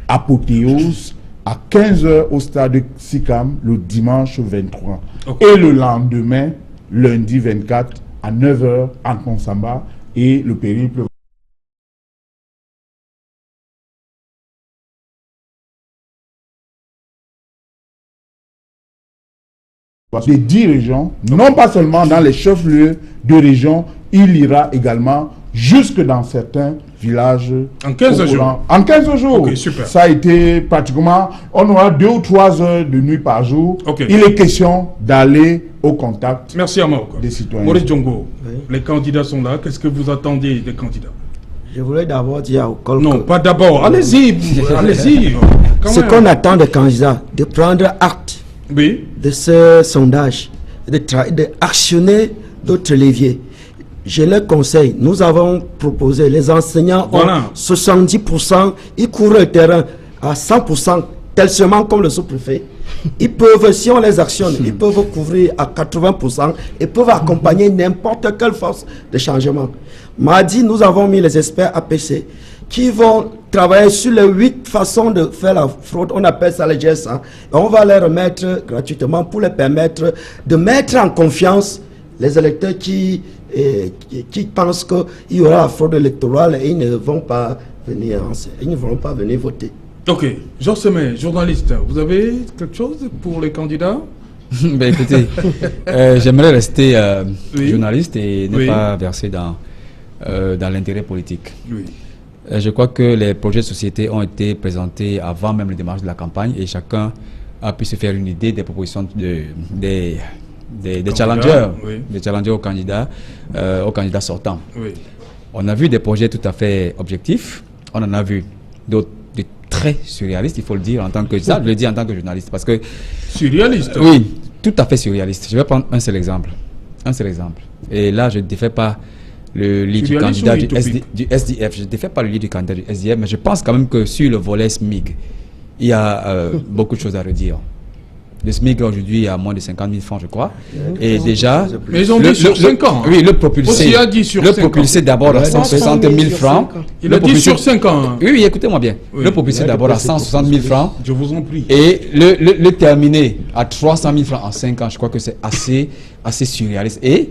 [SPEAKER 6] apothéose à 15h au stade de Sikam le dimanche 23. Et le lendemain, lundi 24, à 9h en Konsamba et le périple des 10 régions, non pas seulement dans les chefs-lieux de région, il ira également jusque dans certains villages.
[SPEAKER 2] En 15 jours.
[SPEAKER 6] En 15 jours.
[SPEAKER 2] Ok, super.
[SPEAKER 6] Ça a été pratiquement, on aura 2 ou 3 heures de nuit par jour.
[SPEAKER 2] Ok.
[SPEAKER 6] Il est question d'aller au contact
[SPEAKER 2] Merci Amao.
[SPEAKER 6] des citoyens.
[SPEAKER 2] Maurice Djongo,
[SPEAKER 4] Oui.
[SPEAKER 2] les candidats sont là. Qu'est-ce que vous attendez des candidats?
[SPEAKER 4] Je voulais d'abord dire au col
[SPEAKER 2] Non,
[SPEAKER 4] que
[SPEAKER 2] pas d'abord. Allez-y, allez-y. Quand
[SPEAKER 4] ce
[SPEAKER 2] même.
[SPEAKER 4] qu'on attend des candidats, de prendre acte
[SPEAKER 2] Oui.
[SPEAKER 4] de ce sondage, d'actionner d'autres leviers. Je leur conseille, nous avons proposé, les enseignants
[SPEAKER 2] Voilà.
[SPEAKER 4] ont 70%, ils courent le terrain à 100%, tellement comme le sous-préfet. Ils peuvent, si on les actionne, ils peuvent couvrir à 80% et peuvent accompagner n'importe quelle force de changement. Mardi, nous avons mis les experts APC qui vont travailler sur les 8 façons de faire la fraude. On appelle ça les GSA. Et on va les remettre gratuitement pour les permettre de mettre en confiance les électeurs qui pensent qu'il y aura la fraude électorale et ils ne vont pas venir voter.
[SPEAKER 2] Ok. Georges Semet, journaliste, vous avez quelque chose pour les candidats?
[SPEAKER 3] Ben, écoutez, j'aimerais rester
[SPEAKER 2] Oui.
[SPEAKER 3] journaliste et ne
[SPEAKER 2] Oui.
[SPEAKER 3] pas verser dans l'intérêt politique.
[SPEAKER 2] Oui.
[SPEAKER 3] Je crois que les projets de société ont été présentés avant même les démarches de la campagne et chacun a pu se faire une idée des propositions des challengers,
[SPEAKER 2] oui.
[SPEAKER 3] des challengers aux candidats sortants.
[SPEAKER 2] Oui.
[SPEAKER 3] On a vu des projets tout à fait objectifs, on en a vu d'autres de très surréalistes, il faut le dire en tant que ça, je le dis en tant que journaliste parce que
[SPEAKER 2] Surréaliste.
[SPEAKER 3] oui, tout à fait surréaliste. Je vais prendre un seul exemple. Et là, je ne défais pas le lit du
[SPEAKER 2] Surréaliste
[SPEAKER 3] candidat
[SPEAKER 2] ou
[SPEAKER 3] du
[SPEAKER 2] utopique?
[SPEAKER 3] SDF. Je ne défais pas le lit du candidat du SDF, mais je pense quand même que sur le volet SMIG, il y a beaucoup de choses à redire. Le SMIG aujourd'hui est à moins de 50 000 francs, je crois. Et déjà,
[SPEAKER 2] Mais ils ont dit sur 5 ans.
[SPEAKER 3] oui, le propulsé.
[SPEAKER 2] Aussi a dit sur 5 ans.
[SPEAKER 3] D'abord à 160 000 francs.
[SPEAKER 2] Il a dit sur 5 ans.
[SPEAKER 3] Oui, oui, écoutez-moi bien.
[SPEAKER 2] Oui.
[SPEAKER 3] Le propulsé d'abord à 160 000 francs.
[SPEAKER 2] Je vous en prie.
[SPEAKER 3] Et le terminer à 300 000 francs en 5 ans, je crois que c'est assez surréaliste. Et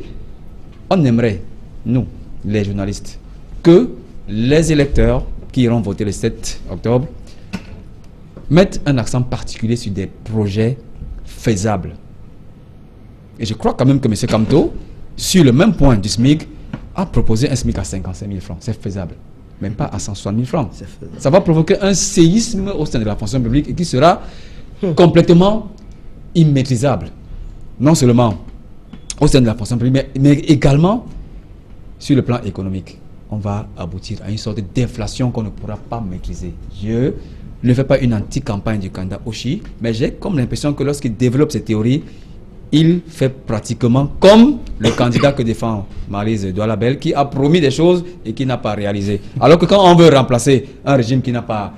[SPEAKER 3] on aimerait, nous, les journalistes, que les électeurs qui iront voter le 7 octobre mettent un accent particulier sur des projets faisables. Et je crois quand même que M. Kamto, sur le même point du SMIC, a proposé un SMIC à 55 000 francs. C'est faisable. Même pas à 160 000 francs. Ça va provoquer un séisme au sein de la fonction publique et qui sera complètement immaîtrisable. Non seulement au sein de la fonction publique, mais également sur le plan économique. On va aboutir à une sorte d'inflation qu'on ne pourra pas maîtriser. Je ne fais pas une anti-campagne du candidat Oshi, mais j'ai comme l'impression que lorsqu'il développe ces théories, il fait pratiquement comme le candidat que défend Maryse Doualabel, qui a promis des choses et qui n'a pas réalisé. Alors que quand on veut remplacer un régime qui n'a pas,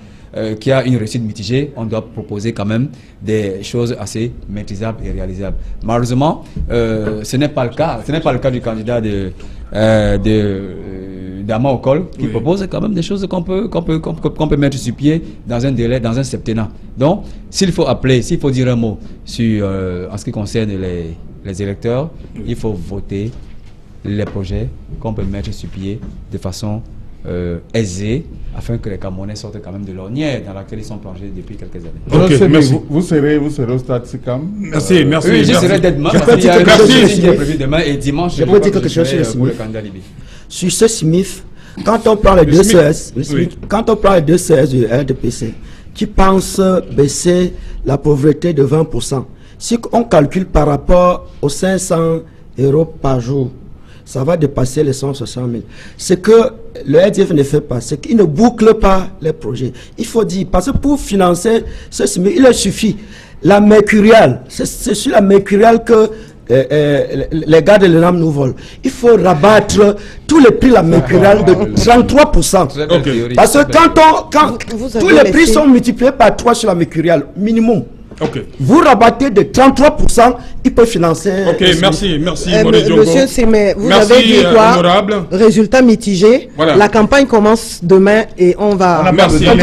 [SPEAKER 3] qui a une réussite mitigée, on doit proposer quand même des choses assez maîtrisables et réalisables. Malheureusement, ce n'est pas le cas. Ce n'est pas le cas du candidat d'Ama Okol, qui propose quand même des choses qu'on peut mettre sur pied dans un délai, dans un septennat. Donc, s'il faut dire un mot sur, en ce qui concerne les électeurs, il faut voter les projets qu'on peut mettre sur pied de façon aisée, afin que les Camerounais sortent quand même de l'ornière dans laquelle ils sont plongés depuis quelques années.
[SPEAKER 2] Ok, merci.
[SPEAKER 6] Vous serez au stade SICAM.
[SPEAKER 2] Merci, merci.
[SPEAKER 3] Oui, je
[SPEAKER 2] merci.
[SPEAKER 3] serai demain.
[SPEAKER 4] Je peux
[SPEAKER 3] Il y a
[SPEAKER 4] dire quelque
[SPEAKER 3] une
[SPEAKER 4] chose
[SPEAKER 3] qui est prévue demain et dimanche.
[SPEAKER 4] Je peux dire quelque chose sur le
[SPEAKER 3] pour le
[SPEAKER 4] SMIC.
[SPEAKER 3] candidat Libé.
[SPEAKER 4] Sur ce SMIF, quand on prend les
[SPEAKER 2] Le
[SPEAKER 4] deux
[SPEAKER 2] SMIC,
[SPEAKER 4] CS, le SMIC,
[SPEAKER 2] oui.
[SPEAKER 4] quand on prend les deux CS du RDPC, qui pensent baisser la pauvreté de 20%, si on calcule par rapport aux 500 € par jour, ça va dépasser les 160 000. Ce que le RDF ne fait pas, c'est qu'il ne boucle pas les projets. Il faut dire, parce que pour financer ce SMIC, il suffit. La mercuriale, c'est sur la mercuriale que les gars de l'ENAM nous volent. Il faut rabattre tous les prix de la mercuriale de 33%.
[SPEAKER 3] Très belle
[SPEAKER 2] Ok.
[SPEAKER 3] théorie.
[SPEAKER 4] Parce que quand
[SPEAKER 5] Vous
[SPEAKER 4] tous
[SPEAKER 5] avez
[SPEAKER 4] les prix
[SPEAKER 5] laissé-
[SPEAKER 4] sont multipliés par 3 sur la mercuriale, minimum.
[SPEAKER 2] Ok.
[SPEAKER 4] Vous rabattez de 33%, il peut financer...
[SPEAKER 2] Ok, merci Maurice Diongo.
[SPEAKER 5] Monsieur Sémé, vous
[SPEAKER 2] Merci,
[SPEAKER 5] avez dit quoi?
[SPEAKER 2] honorable.
[SPEAKER 5] Résultat mitigé.
[SPEAKER 2] Voilà.
[SPEAKER 5] La campagne commence demain et on va...
[SPEAKER 2] Merci.
[SPEAKER 6] Le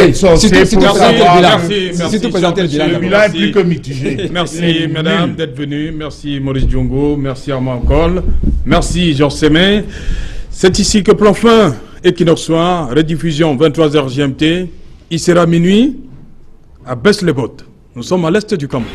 [SPEAKER 6] bilan est plus que mitigé.
[SPEAKER 2] Merci, mesdames, d'être venus. Merci, Maurice Diongo. Merci, Armand Cole. Merci, Georges Sémé. C'est ici que prend fin Equinox Soir, rediffusion 23h GMT. Il sera minuit à Baisse-les-Bottes. Nous sommes à l'est du Cameroun.